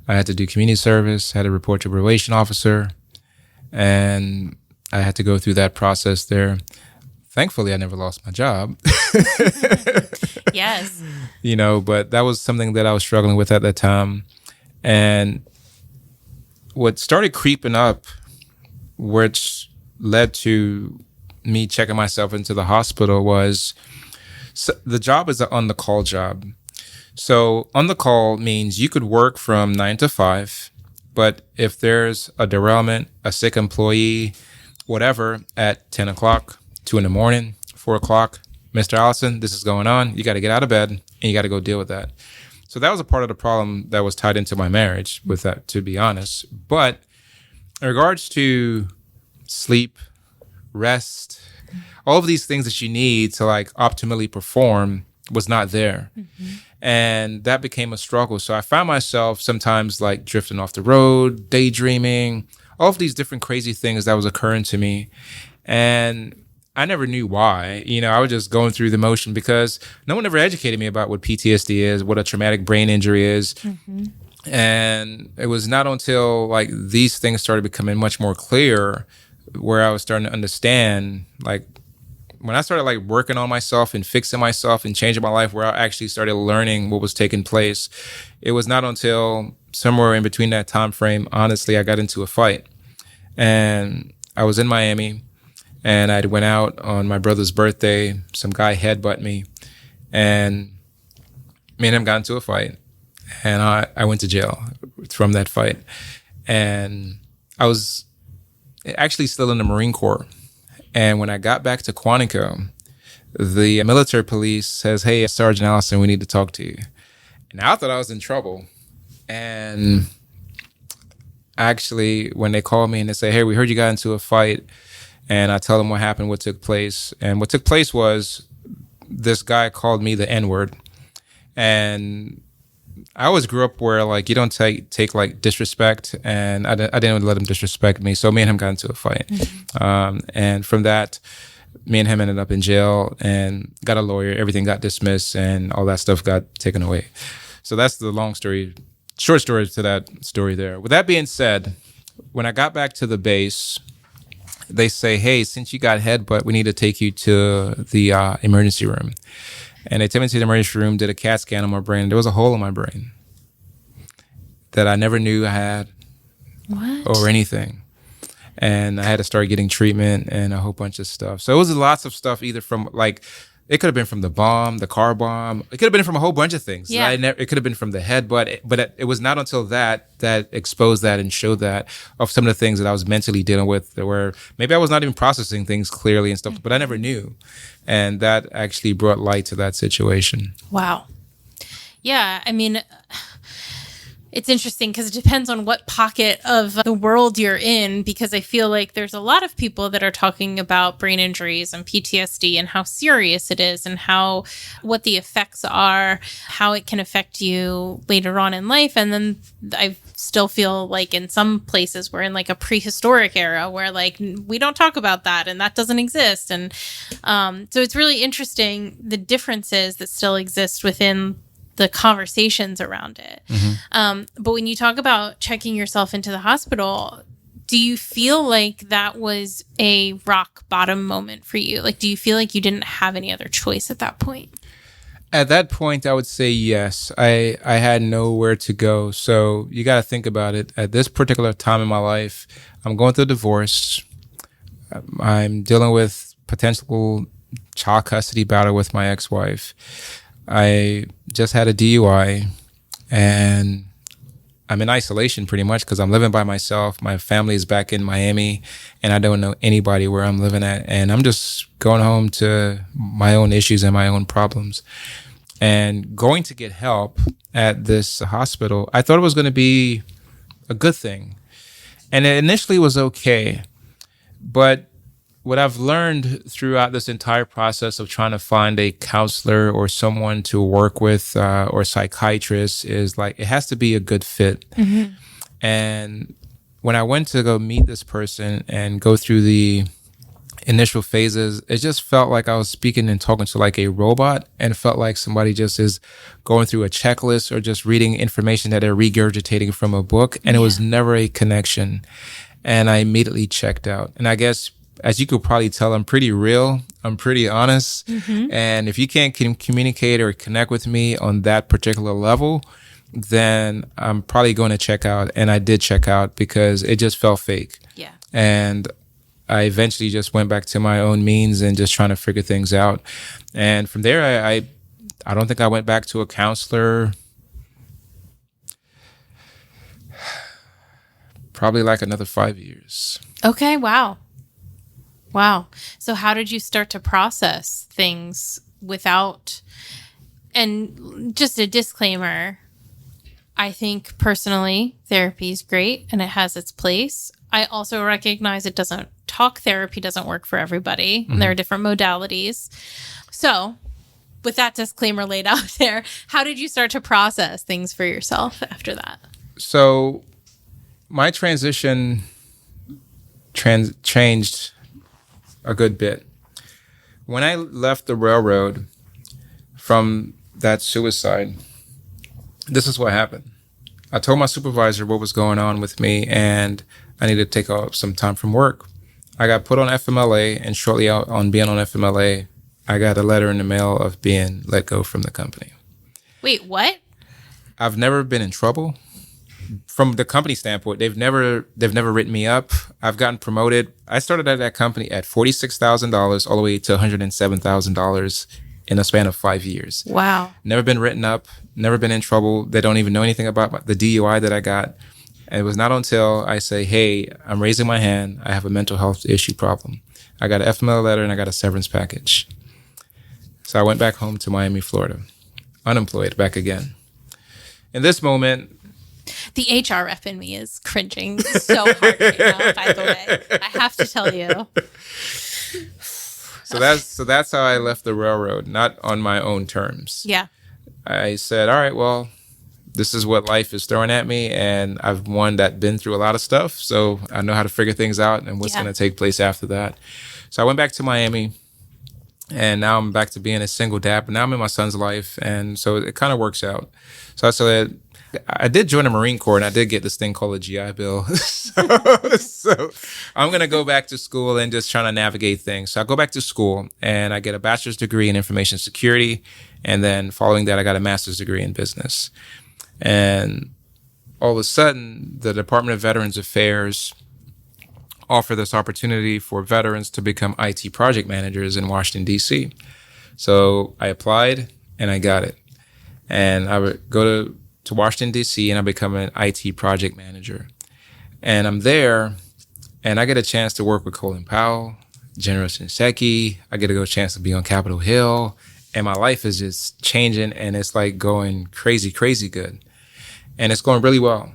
I had to do community service, had to report to a probation officer, and I had to go through that process there. Thankfully, I never lost my job. Yes. But that was something that I was struggling with at that time. And what started creeping up, which led to me checking myself into the hospital, was the job is an on-the-call job. So on the call means you could work from 9 to 5, but if there's a derailment, a sick employee, whatever, at 10 o'clock, 2 in the morning, 4 o'clock, Mr. Allison, this is going on. You got to get out of bed and you got to go deal with that. So that was a part of the problem that was tied into my marriage with that, to be honest. But in regards to sleep, rest, all of these things that you need to like optimally perform was not there. And that became a struggle. So I found myself sometimes like drifting off the road, daydreaming, all of these different crazy things that was occurring to me. And I never knew why. I was just going through the motion because no one ever educated me about what PTSD is, what a traumatic brain injury is. And it was not until like these things started becoming much more clear where I was starting to understand, like when I started like working on myself and fixing myself and changing my life, where I actually started learning what was taking place. It was not until somewhere in between that time frame, honestly, I got into a fight. And I was in Miami and I went out on my brother's birthday. Some guy headbutted me and me and him got into a fight. And I went to jail from that fight. And I was actually still in the Marine Corps. And when I got back to Quantico, the military police says, "Hey, Sergeant Allison, we need to talk to you." And I thought I was in trouble. And actually, when they called me and they say, "Hey, we heard you got into a fight," and I tell them what happened, what took place. And what took place was this guy called me the N-word. And I always grew up where like you don't take like disrespect, and I didn't let him disrespect me. So me and him got into a fight, and from that, me and him ended up in jail and got a lawyer. Everything got dismissed, and all that stuff got taken away. So that's the short story to that story there. With that being said, when I got back to the base, they say, "Hey, since you got headbutt, we need to take you to the emergency room." And they took me to the emergency room, did a CAT scan on my brain. There was a hole in my brain that I never knew I had. What? Or anything. And I had to start getting treatment and a whole bunch of stuff. So it was lots of stuff, either from like, it could have been from the bomb, the car bomb. It could have been from a whole bunch of things. Yeah. It could have been from the headbutt, but it was not until that exposed that and showed that of some of the things that I was mentally dealing with, where maybe I was not even processing things clearly and stuff, but I never knew. And that actually brought light to that situation. Wow. Yeah. I mean, it's interesting because it depends on what pocket of the world you're in, because I feel like there's a lot of people that are talking about brain injuries and PTSD and how serious it is and what the effects are, how it can affect you later on in life. And then I still feel like in some places we're in like a prehistoric era where like we don't talk about that and that doesn't exist. And so it's really interesting the differences that still exist within the conversations around it. But when you talk about checking yourself into the hospital, do you feel like that was a rock bottom moment for you? Like, do you feel like you didn't have any other choice at that point? At that point, I would say yes. I had nowhere to go. So you got to think about it. At this particular time in my life, I'm going through a divorce. I'm dealing with potential child custody battle with my ex-wife. I just had a DUI, and I'm in isolation pretty much because I'm living by myself. My family is back in Miami, and I don't know anybody where I'm living at. And I'm just going home to my own issues and my own problems. And going to get help at this hospital, I thought it was going to be a good thing. And it initially was okay. But what I've learned throughout this entire process of trying to find a counselor or someone to work with or psychiatrist is like, it has to be a good fit. And when I went to go meet this person and go through the initial phases, it just felt like I was speaking and talking to like a robot, and it felt like somebody just is going through a checklist or just reading information that they're regurgitating from a book. And it was never a connection. And I immediately checked out. And I guess, as you could probably tell, I'm pretty real. I'm pretty honest. And if you can't communicate or connect with me on that particular level, then I'm probably going to check out. And I did check out because it just felt fake. Yeah. And I eventually just went back to my own means and just trying to figure things out. And from there, I don't think I went back to a counselor probably like another 5 years. Okay. Wow. So how did you start to process things without, and just a disclaimer, I think personally therapy is great and it has its place. I also recognize talk therapy doesn't work for everybody. There are different modalities. So with that disclaimer laid out there, how did you start to process things for yourself after that? So my transition changed a good bit. When I left the railroad from that suicide, this is what happened. I told my supervisor what was going on with me, and I needed to take off some time from work. I got put on FMLA, and shortly out on being on FMLA, I got a letter in the mail of being let go from the company. Wait, what? I've never been in trouble. From the company standpoint, they've never written me up. I've gotten promoted. I started at that company at $46,000 all the way to $107,000 in a span of 5 years. Wow. Never been written up, never been in trouble. They don't even know anything about the DUI that I got. And it was not until I say, hey, I'm raising my hand. I have a mental health issue problem. I got an FMLA letter and I got a severance package. So I went back home to Miami, Florida, unemployed back again. In this moment, the HR rep in me is cringing so hard right now, by the way. I have to tell you. So that's how I left the railroad, not on my own terms. Yeah. I said, all right, well, this is what life is throwing at me, and I've been through a lot of stuff, so I know how to figure things out and what's going to take place after that. So I went back to Miami, and now I'm back to being a single dad, but now I'm in my son's life, and so it kind of works out. So I said, I did join the Marine Corps, and I did get this thing called a GI Bill. so I'm going to go back to school and just trying to navigate things. So I go back to school, and I get a bachelor's degree in information security, and then following that, I got a master's degree in business. And all of a sudden, the Department of Veterans Affairs offered this opportunity for veterans to become IT project managers in Washington, D.C. So I applied, and I got it. And I would go to Washington, D.C., and I become an IT project manager. And I'm there, and I get a chance to work with Colin Powell, General Shinseki. I get a chance to be on Capitol Hill, and my life is just changing, and it's like going crazy, crazy good. And it's going really well.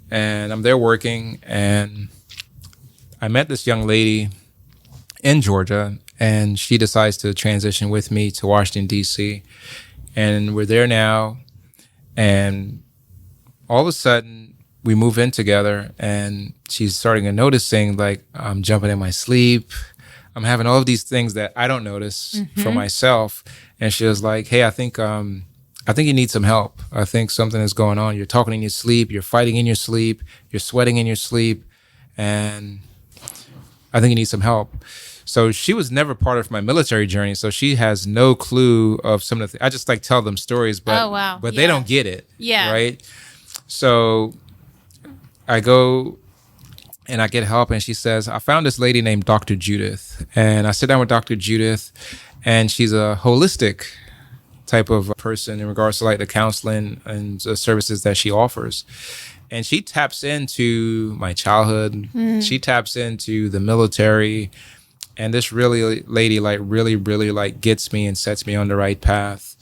And I'm there working, and I met this young lady in Georgia, and she decides to transition with me to Washington, D.C., and we're there now. And all of a sudden, we move in together, and she's starting to noticing, like, I'm jumping in my sleep. I'm having all of these things that I don't notice for myself. And she was like, hey, I think you need some help. I think something is going on. You're talking in your sleep. You're fighting in your sleep. You're sweating in your sleep. And I think you need some help. So she was never part of my military journey. So she has no clue of some of the things. I just like tell them stories, but they don't get it. Yeah. Right. So I go and I get help, and she says, I found this lady named Dr. Judith. And I sit down with Dr. Judith, and she's a holistic type of person in regards to like the counseling and the services that she offers. And she taps into my childhood. She taps into the military. And this lady really gets me and sets me on the right path.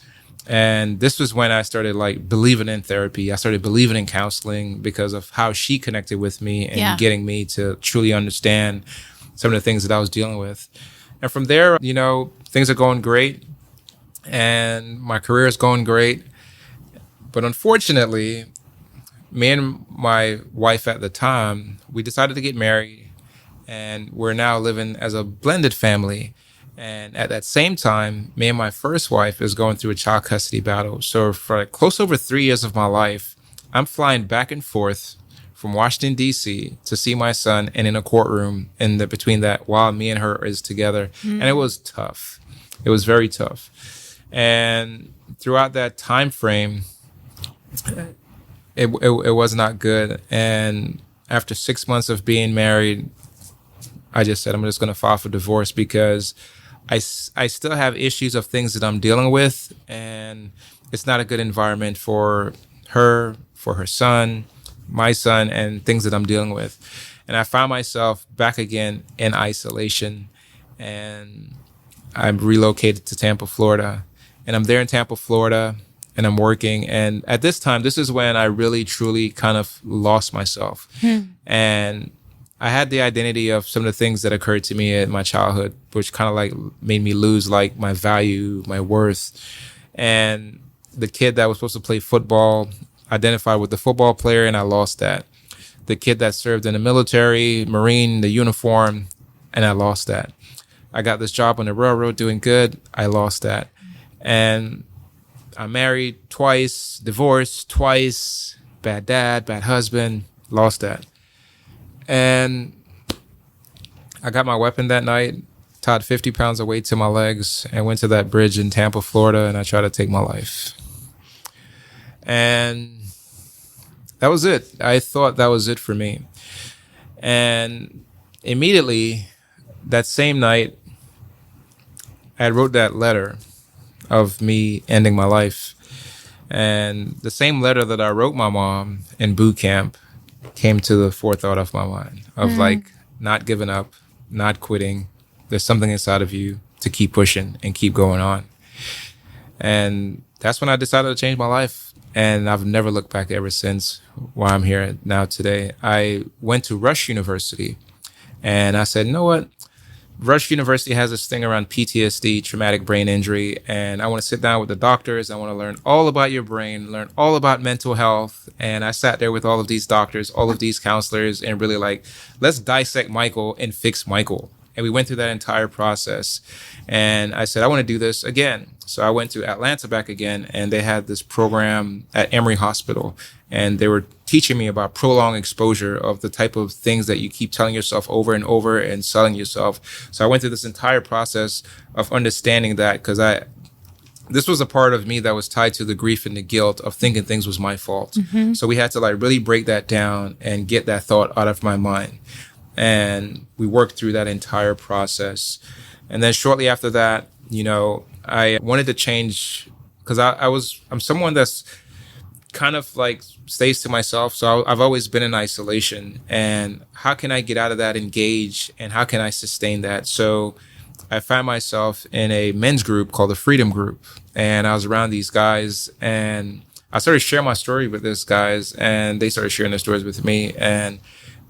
And this was when I started like believing in therapy. I started believing in counseling because of how she connected with me and getting me to truly understand some of the things that I was dealing with. And from there, things are going great and my career is going great. But unfortunately, me and my wife at the time, we decided to get married, and we're now living as a blended family. And at that same time, me and my first wife is going through a child custody battle. So for close over 3 years of my life, I'm flying back and forth from Washington, D.C. to see my son and in a courtroom between that while me and her is together. And it was tough. It was very tough. And throughout that time frame, it was not good. And after 6 months of being married, I just said, I'm just going to file for divorce because I still have issues of things that I'm dealing with. And it's not a good environment for her, for her son, my son, and things that I'm dealing with. And I found myself back again in isolation. And I'm relocated to Tampa, Florida. And I'm there in Tampa, Florida. And I'm working. And at this time, this is when I really, truly kind of lost myself. And I had the identity of some of the things that occurred to me in my childhood, which kind of like made me lose like my value, my worth. And the kid that was supposed to play football identified with the football player, and I lost that. The kid that served in the military, Marine, the uniform, and I lost that. I got this job on the railroad doing good. I lost that. And I'm married twice, divorced twice, bad dad, bad husband, lost that. And I got my weapon that night, tied 50 pounds of weight to my legs, and went to that bridge in Tampa, Florida, and I tried to take my life. And that was it. I thought that was it for me. And immediately, that same night, I wrote that letter of me ending my life. And the same letter that I wrote my mom in boot camp came to the forethought of my mind of like not giving up, not quitting. There's something inside of you to keep pushing and keep going on. And that's when I decided to change my life. And I've never looked back ever since, why I'm here now today. I went to Rush University and I said, you know what? Rush University has this thing around PTSD, traumatic brain injury, and I want to sit down with the doctors. I want to learn all about your brain, learn all about mental health. And I sat there with all of these doctors, all of these counselors, and really like, let's dissect Michael and fix Michael. And we went through that entire process. And I said, I want to do this again. So I went to Atlanta back again, and they had this program at Emory Hospital. And they were teaching me about prolonged exposure of the type of things that you keep telling yourself over and over and selling yourself. So I went through this entire process of understanding that because this was a part of me that was tied to the grief and the guilt of thinking things was my fault. Mm-hmm. So we had to like really break that down and get that thought out of my mind. And we worked through that entire process. And then shortly after that, I wanted to change because I'm someone that's kind of like stays to myself. So I've always been in isolation, and how can I get out of that, engage, and how can I sustain that? So I found myself in a men's group called the Freedom Group, and I was around these guys, and I started sharing my story with these guys, and they started sharing their stories with me. And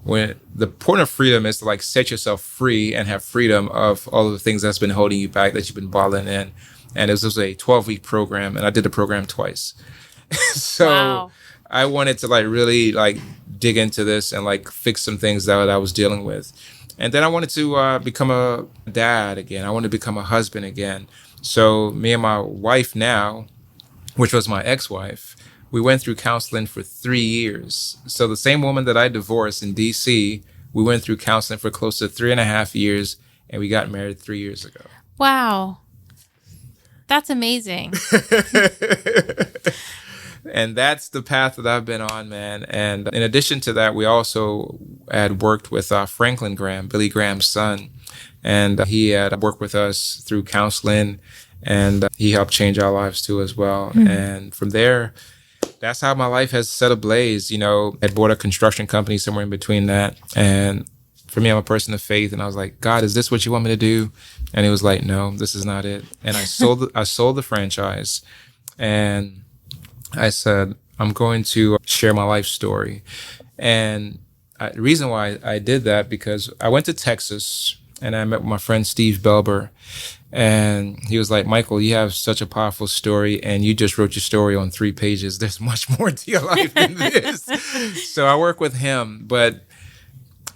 when the point of freedom is to like set yourself free and have freedom of all of the things that's been holding you back, that you've been bottling in. And this was a 12-week program, and I did the program twice. So wow. I wanted to like really like dig into this and like fix some things that I was dealing with. And then I wanted to become a dad again. I wanted to become a husband again. So me and my wife now, which was my ex-wife, we went through counseling for 3 years. So the same woman that I divorced in DC, we went through counseling for close to 3.5 years, and we got married 3 years ago. Wow. That's amazing. And that's the path that I've been on, man. And in addition to that, we also had worked with Franklin Graham, Billy Graham's son. And he had worked with us through counseling, and he helped change our lives too as well. Mm-hmm. And from there, that's how my life has set ablaze. I bought a construction company somewhere in between that. And for me, I'm a person of faith. And I was like, God, is this what you want me to do? And he was like, no, this is not it. And I sold the franchise. And I said, I'm going to share my life story. And the reason why I did that, because I went to Texas and I met my friend Steve Belber. And he was like, Michael, you have such a powerful story, and you just wrote your story on 3 pages. There's much more to your life than this. So I work with him. But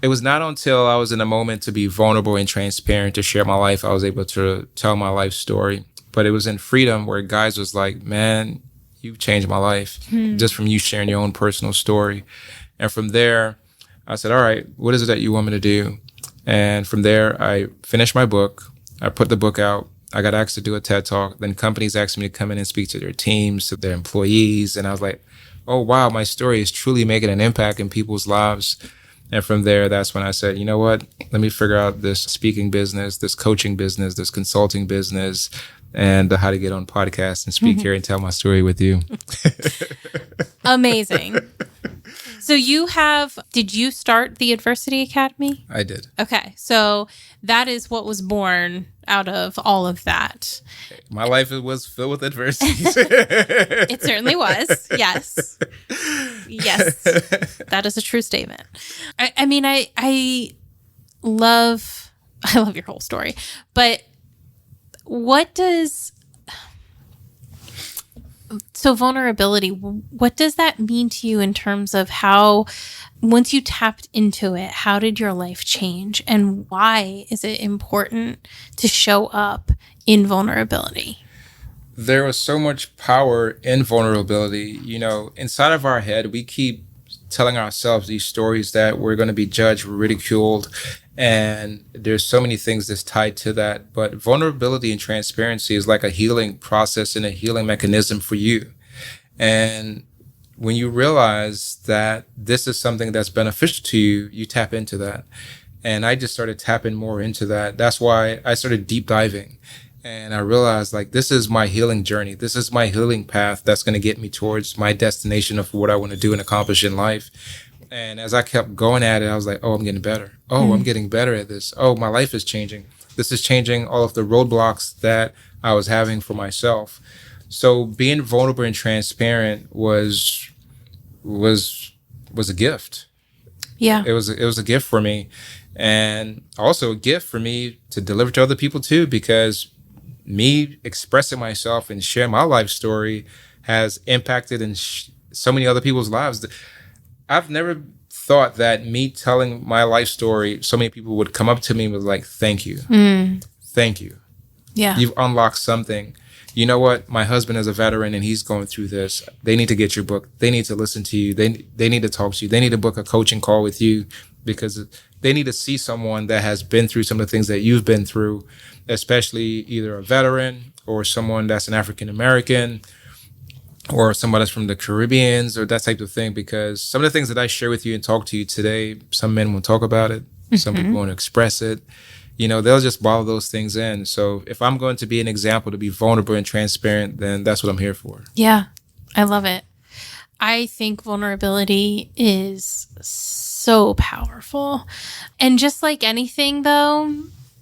it was not until I was in a moment to be vulnerable and transparent to share my life, I was able to tell my life story. But it was in Freedom where guys was like, man, you've changed my life just from you sharing your own personal story. And from there, I said, all right, what is it that you want me to do? And from there, I finished my book. I put the book out. I got asked to do a TED Talk. Then companies asked me to come in and speak to their teams, to their employees. And I was like, oh, wow, my story is truly making an impact in people's lives. And from there, that's when I said, you know what? Let me figure out this speaking business, this coaching business, this consulting business, and how to get on podcasts and speak here and tell my story with you. Amazing. So did you start the Adversity Academy? I did. Okay. So that is what was born out of all of that. My life was filled with adversities. It certainly was. Yes. Yes. That is a true statement. I love your whole story, but so vulnerability, what does that mean to you in terms of how, once you tapped into it, how did your life change, and why is it important to show up in vulnerability? There was so much power in vulnerability. You know, inside of our head, we keep telling ourselves these stories that we're going to be judged, ridiculed, and there's so many things that's tied to that. But vulnerability and transparency is like a healing process and a healing mechanism for you. And when you realize that this is something that's beneficial to you, you tap into that. And I just started tapping more into that. That's why I started deep diving. And I realized, like, this is my healing journey. This is my healing path that's going to get me towards my destination of what I want to do and accomplish in life. And as I kept going at it, I was like, oh, I'm getting better. Oh, I'm getting better at this. Oh, my life is changing. This is changing all of the roadblocks that I was having for myself. So being vulnerable and transparent was a gift. Yeah. It was a gift for me, and also a gift for me to deliver to other people too, because me expressing myself and sharing my life story has impacted in so many other people's lives. I've never thought that me telling my life story, so many people would come up to me and was like, thank you. Thank you. Yeah. You've unlocked something. You know what? My husband is a veteran and he's going through this. They need to get your book. They need to listen to you. They need to talk to you. They need to book a coaching call with you, because they need to see someone that has been through some of the things that you've been through, especially either a veteran or someone that's an African American or someone that's from the Caribbeans or that type of thing. Because some of the things that I share with you and talk to you today, some men won't talk about it. Some people won't express it. You know, they'll just bottle those things in. So if I'm going to be an example to be vulnerable and transparent, then that's what I'm here for. Yeah, I love it. I think vulnerability is so powerful. And just like anything, though,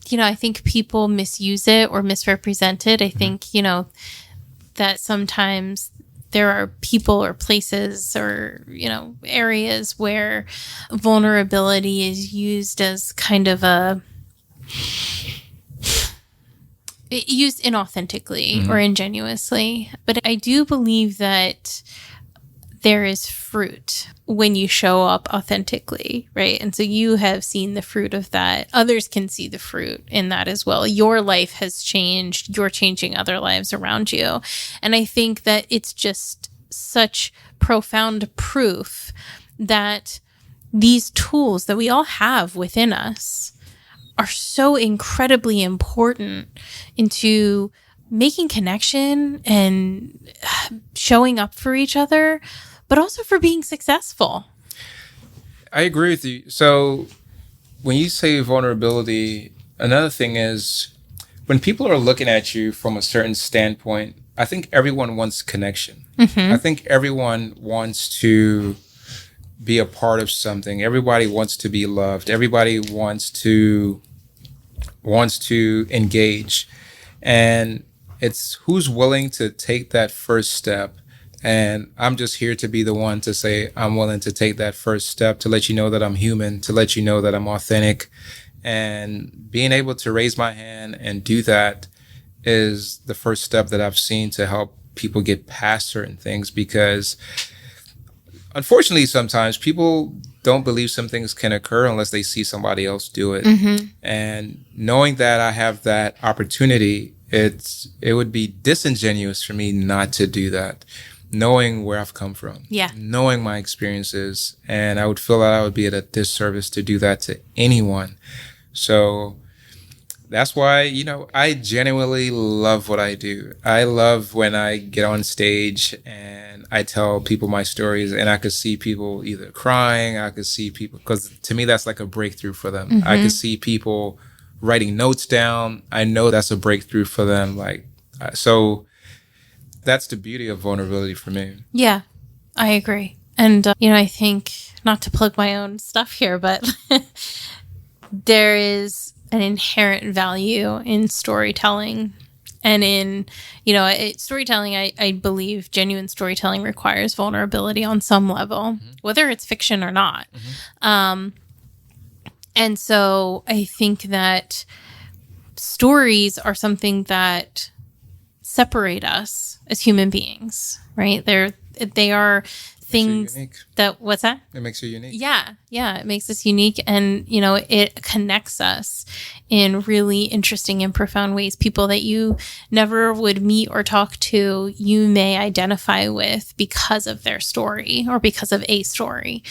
you know, I think people misuse it or misrepresent it. I think, you know, that sometimes there are people or places or, you know, areas where vulnerability is used as kind of used inauthentically or ingenuously. But I do believe that there is fruit when you show up authentically, right? And so you have seen the fruit of that. Others can see the fruit in that as well. Your life has changed. You're changing other lives around you. And I think that it's just such profound proof that these tools that we all have within us are so incredibly important into making connection and showing up for each other, but also for being successful. I agree with you. So when you say vulnerability, another thing is when people are looking at you from a certain standpoint, I think everyone wants connection. I think everyone wants to be a part of something. Everybody wants to be loved. Everybody wants to engage. And it's who's willing to take that first step. And I'm just here to be the one to say I'm willing to take that first step, to let you know that I'm human, to let you know that I'm authentic, And being able to raise my hand and do that is the first step that I've seen to help people get past certain things, because unfortunately, sometimes people don't believe some things can occur unless they see somebody else do it. And knowing that I have that opportunity, it would be disingenuous for me not to do that. Knowing where I've come from, knowing my experiences, and I would feel that I would be at a disservice to do that to anyone. So that's why, I genuinely love what I do. I love when I get on stage and I tell people my stories, and I could see people either crying, I could see people, because to me, that's like a breakthrough for them. I could see people writing notes down. I know that's a breakthrough for them. So that's the beauty of vulnerability for me. Yeah, I agree. And, I think, not to plug my own stuff here, but there is an inherent value in storytelling. And in, storytelling, I believe genuine storytelling requires vulnerability on some level, whether it's fiction or not. And so I think that stories are something that separate us as human beings, right? They are things that, what's that? It makes you unique. Yeah. It makes us unique. And, it connects us in really interesting and profound ways. People that you never would meet or talk to, you may identify with because of their story or because of a story.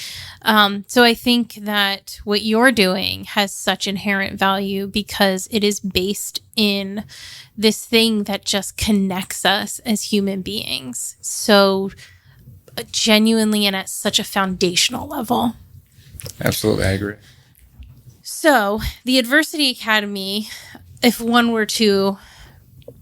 So I think that what you're doing has such inherent value because it is based in this thing that just connects us as human beings. So genuinely and at such a foundational level. Absolutely, I agree. So the Adversity Academy, if one were to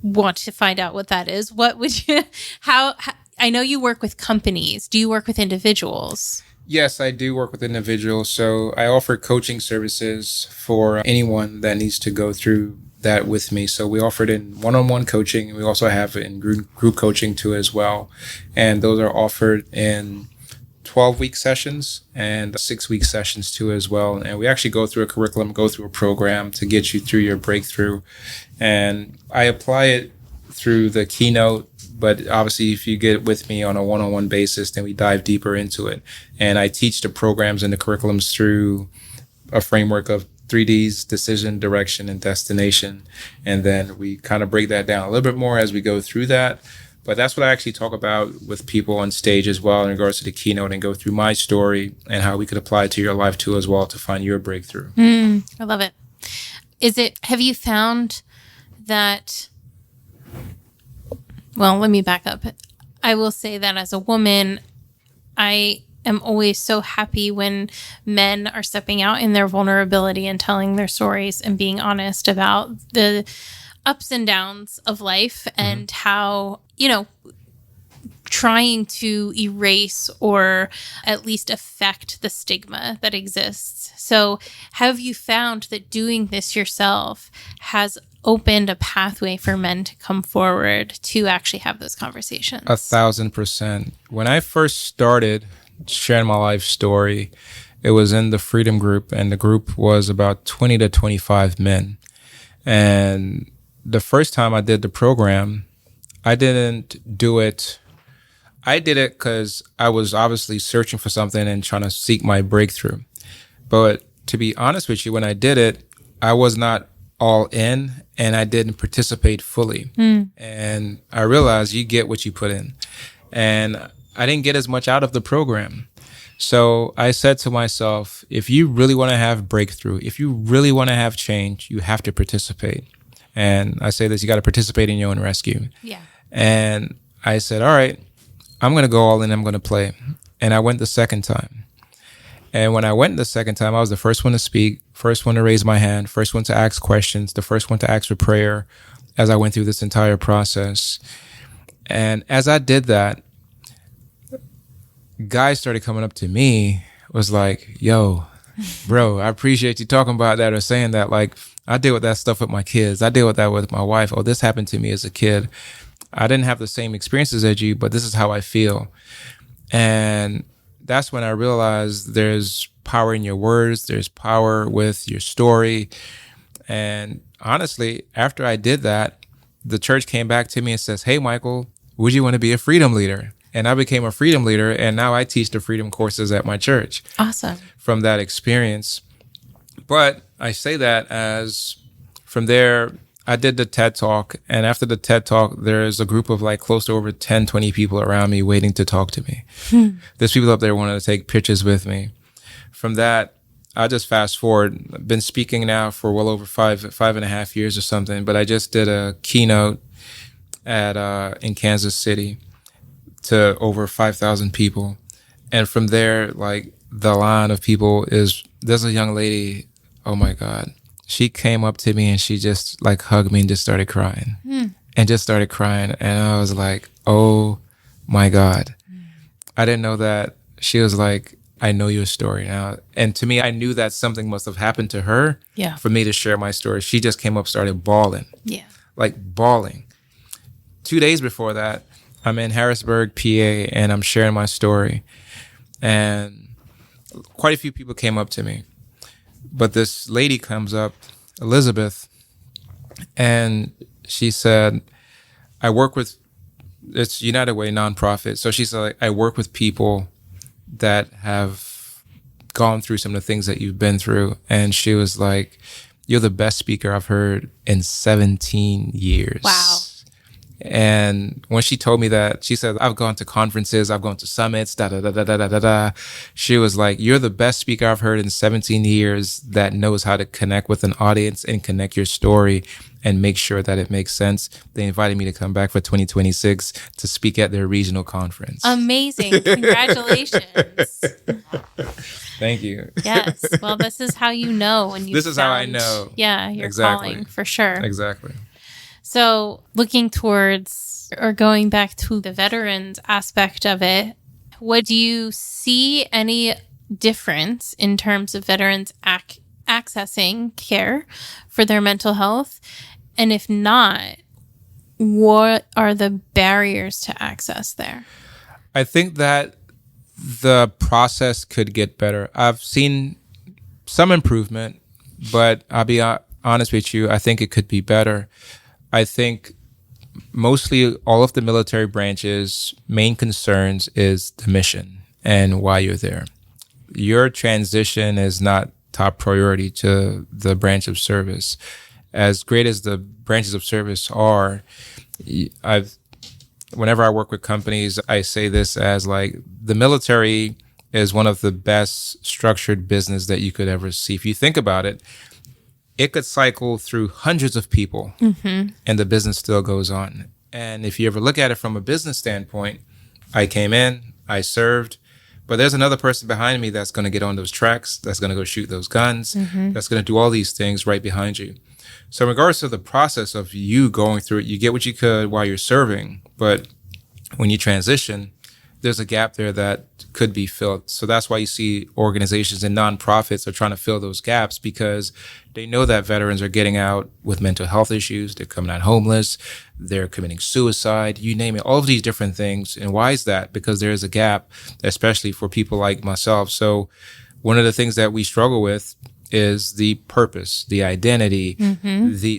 want to find out what that is, what would you, how I know you work with companies. Do you work with individuals? Yes, I do work with individuals. So I offer coaching services for anyone that needs to go through that with me. So we offer it in one-on-one coaching. We also have it in group coaching too as well. And those are offered in 12-week sessions and 6-week sessions too as well. And we actually go through a curriculum, go through a program to get you through your breakthrough. And I apply it through the keynote. But obviously, if you get with me on a one-on-one basis, then we dive deeper into it. And I teach the programs and the curriculums through a framework of 3Ds: decision, direction, and destination. And then we kind of break that down a little bit more as we go through that. But that's what I actually talk about with people on stage as well in regards to the keynote, and go through my story and how we could apply it to your life too as well to find your breakthrough. I love it. Have you found that, well, let me back up. I will say that as a woman, I am always so happy when men are stepping out in their vulnerability and telling their stories and being honest about the ups and downs of life and how, trying to erase or at least affect the stigma that exists. So have you found that doing this yourself has opened a pathway for men to come forward to actually have those conversations? 1,000%. When I first started sharing my life story, it was in the Freedom Group, and the group was about 20 to 25 men. And the first time I did the program, I didn't do it. I did it because I was obviously searching for something and trying to seek my breakthrough. But to be honest with you, when I did it, I was not all in, and I didn't participate fully. And I realized you get what you put in. And I didn't get as much out of the program. So I said to myself, if you really want to have breakthrough, if you really want to have change, you have to participate. And I say this, you got to participate in your own rescue. Yeah. And I said, all right, I'm going to go all in, I'm going to play. And I went the second time. And when I went the second time, I was the first one to speak, first one to raise my hand, first one to ask questions, the first one to ask for prayer as I went through this entire process. And as I did that, guys started coming up to me, was like, yo, bro, I appreciate you talking about that or saying that. Like, I deal with that stuff with my kids. I deal with that with my wife. Oh, this happened to me as a kid. I didn't have the same experiences as you, but this is how I feel. And that's when I realized there's power in your words. There's power with your story. And honestly, after I did that, the church came back to me and says, hey, Michael, would you want to be a freedom leader? And I became a freedom leader. And now I teach the freedom courses at my church. Awesome. From that experience. But I say that as from there, I did the TED Talk. And after the TED Talk, there's a group of like close to over 10, 20 people around me waiting to talk to me. There's people up there wanting to take pictures with me. From that, I just fast forward. I've been speaking now for well over five and a half years or something. But I just did a keynote in Kansas City to over 5,000 people. And from there, like the line of people there's a young lady, oh my God. She came up to me and she just like hugged me and just started crying and just started crying. And I was like, oh my God. I didn't know that. She was like, I know your story now. And to me, I knew that something must have happened to her for me to share my story. She just came up, started bawling. Yeah. Like bawling. 2 days before that, I'm in Harrisburg, PA, and I'm sharing my story. And quite a few people came up to me. But this lady comes up, Elizabeth, and she said, it's United Way nonprofit. So she said, I work with people that have gone through some of the things that you've been through. And she was like, you're the best speaker I've heard in 17 years. Wow. And when she told me that, she said, I've gone to conferences, I've gone to summits, da-da-da-da-da-da-da. She was like, you're the best speaker I've heard in 17 years that knows how to connect with an audience and connect your story and make sure that it makes sense. They invited me to come back for 2026 to speak at their regional conference. Amazing. Congratulations. Thank you. Yes. Well, this is how you know when you This is how I know. Yeah, your Exactly. calling for sure. Exactly. So looking towards or going back to the veterans aspect of it, would you see any difference in terms of veterans accessing care for their mental health? And if not, what are the barriers to access there? I think that the process could get better. I've seen some improvement, but I'll be honest with you, I think it could be better. I think mostly all of the military branches' main concerns is the mission and why you're there. Your transition is not top priority to the branch of service. As great as the branches of service are, whenever I work with companies, I say this as like the military is one of the best structured business that you could ever see. If you think about it, it could cycle through hundreds of people and the business still goes on. And if you ever look at it from a business standpoint, I came in, I served, but there's another person behind me that's going to get on those tracks, that's going to go shoot those guns, that's going to do all these things right behind you. So in regards to the process of you going through it, you get what you could while you're serving, but when you transition, there's a gap there that could be filled. So that's why you see organizations and nonprofits are trying to fill those gaps because they know that veterans are getting out with mental health issues. They're coming out homeless. They're committing suicide, you name it, all of these different things. And why is that? Because there is a gap, especially for people like myself. So one of the things that we struggle with is the purpose, the identity,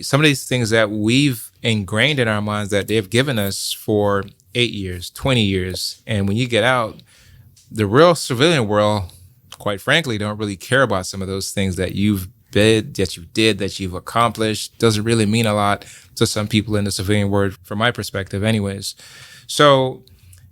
some of these things that we've ingrained in our minds that they've given us for 8 years, 20 years. And when you get out, the real civilian world, quite frankly, don't really care about some of those things that you've did, that you've accomplished. Doesn't really mean a lot to some people in the civilian world, from my perspective anyways. So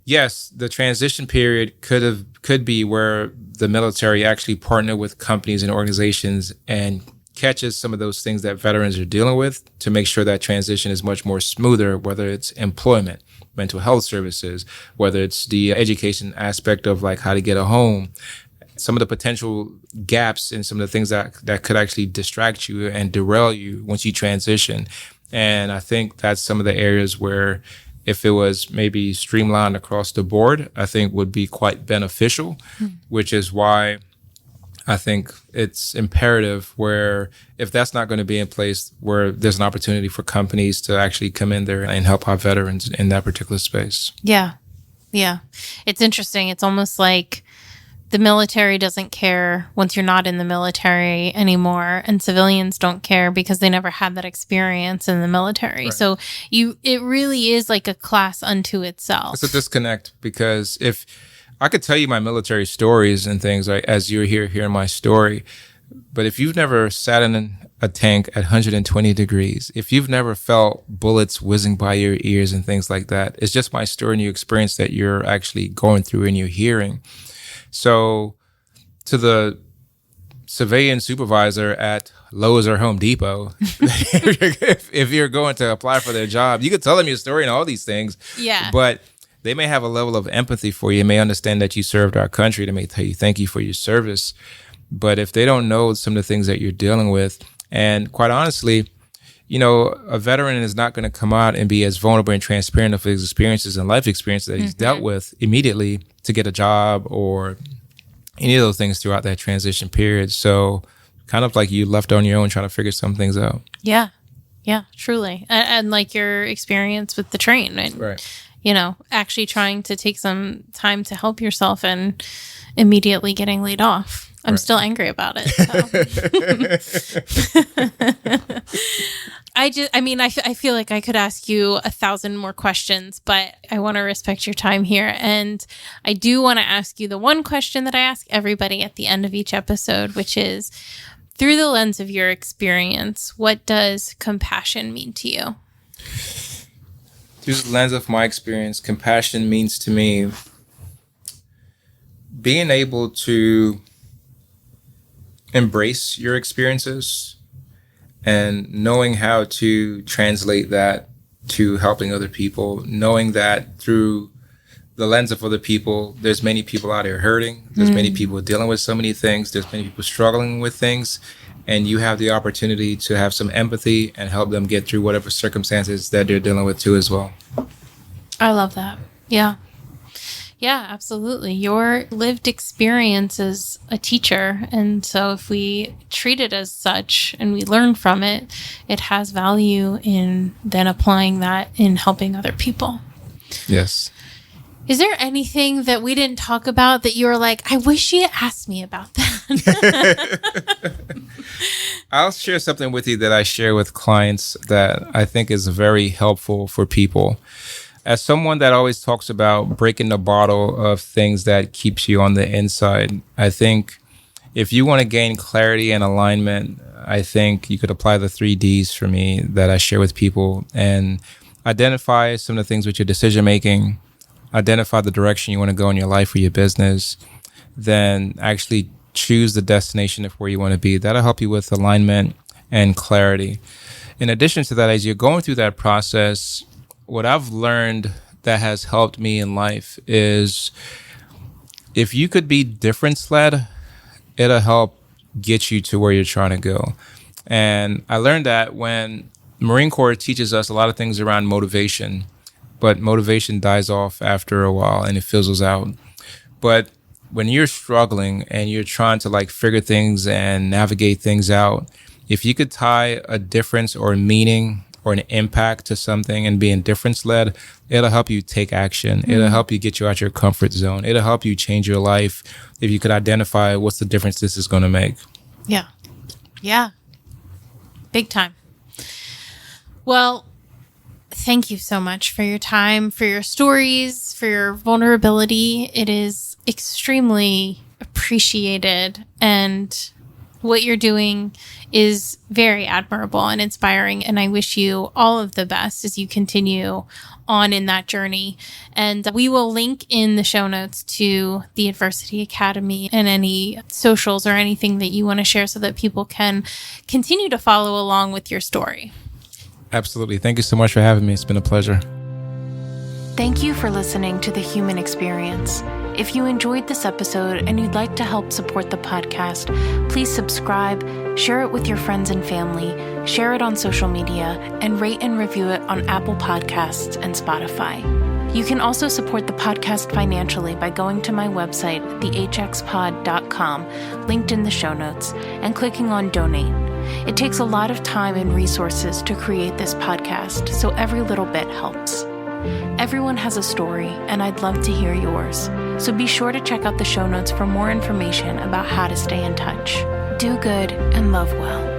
yes, the transition period could be where the military actually partner with companies and organizations and catches some of those things that veterans are dealing with to make sure that transition is much more smoother, whether it's employment, mental health services, whether it's the education aspect of like how to get a home, some of the potential gaps in some of the things that could actually distract you and derail you once you transition. And I think that's some of the areas where if it was maybe streamlined across the board, I think would be quite beneficial, which is why I think it's imperative where if that's not going to be in place, where there's an opportunity for companies to actually come in there and help our veterans in that particular space. Yeah. Yeah. It's interesting. It's almost like the military doesn't care once you're not in the military anymore, and civilians don't care because they never had that experience in the military. Right. So it really is like a class unto itself. It's a disconnect, because if I could tell you my military stories and things, right, as you're here hearing my story, but if you've never sat in a tank at 120 degrees, if you've never felt bullets whizzing by your ears and things like that, it's just my story and your experience that you're actually going through and you're hearing. So to the civilian supervisor at Lowe's or Home Depot, if you're going to apply for their job, you could tell them your story and all these things. Yeah. But they may have a level of empathy for you, may understand that you served our country. They may tell you thank you for your service. But if they don't know some of the things that you're dealing with, and quite honestly, you know, a veteran is not going to come out and be as vulnerable and transparent of his experiences and life experiences that he's dealt with immediately to get a job or any of those things throughout that transition period. So kind of like you left on your own trying to figure some things out. Yeah. Yeah, truly. And like your experience with the train. And, Right. you know, actually trying to take some time to help yourself and immediately getting laid off. I'm Right. still angry about it. So. I feel like I could ask you 1,000 more questions, but I want to respect your time here. And I do want to ask you the one question that I ask everybody at the end of each episode, which is, through the lens of your experience, what does compassion mean to you? Through the lens of my experience, compassion means to me being able to embrace your experiences and knowing how to translate that to helping other people, knowing that through the lens of other people, there's many people out there hurting, there's many people dealing with so many things, there's many people struggling with things, and you have the opportunity to have some empathy and help them get through whatever circumstances that they're dealing with too as well. I love that. Yeah. Yeah, absolutely. Your lived experience is a teacher. And so if we treat it as such and we learn from it, it has value in then applying that in helping other people. Yes. Is there anything that we didn't talk about that you were like, I wish you asked me about that? I'll share something with you that I share with clients that I think is very helpful for people. As someone that always talks about breaking the bottle of things that keeps you on the inside, I think if you want to gain clarity and alignment, I think you could apply the 3 Ds for me that I share with people and identify some of the things with your decision making, identify the direction you want to go in your life or your business, then actually choose the destination of where you want to be. That'll help you with alignment and clarity. In addition to that, as you're going through that process, what I've learned that has helped me in life is if you could be difference-led, it'll help get you to where you're trying to go. And I learned that when Marine Corps teaches us a lot of things around motivation, but motivation dies off after a while and it fizzles out. But when you're struggling and you're trying to like figure things and navigate things out, if you could tie a difference or a meaning or an impact to something and being difference-led, it'll help you take action. Mm-hmm. It'll help you get you out your comfort zone. It'll help you change your life if you could identify what's the difference this is going to make. Yeah. Yeah. Big time. Well, thank you so much for your time, for your stories, for your vulnerability. It is extremely appreciated, and what you're doing is very admirable and inspiring. And I wish you all of the best as you continue on in that journey. And we will link in the show notes to the Adversity Academy and any socials or anything that you want to share so that people can continue to follow along with your story. Absolutely. Thank you so much for having me. It's been a pleasure. Thank you for listening to The Human Experience. If you enjoyed this episode and you'd like to help support the podcast, please subscribe, share it with your friends and family, share it on social media, and rate and review it on Apple Podcasts and Spotify. You can also support the podcast financially by going to my website, thehxpod.com, linked in the show notes, and clicking on Donate. It takes a lot of time and resources to create this podcast, so every little bit helps. Everyone has a story, and I'd love to hear yours. So be sure to check out the show notes for more information about how to stay in touch. Do good and love well.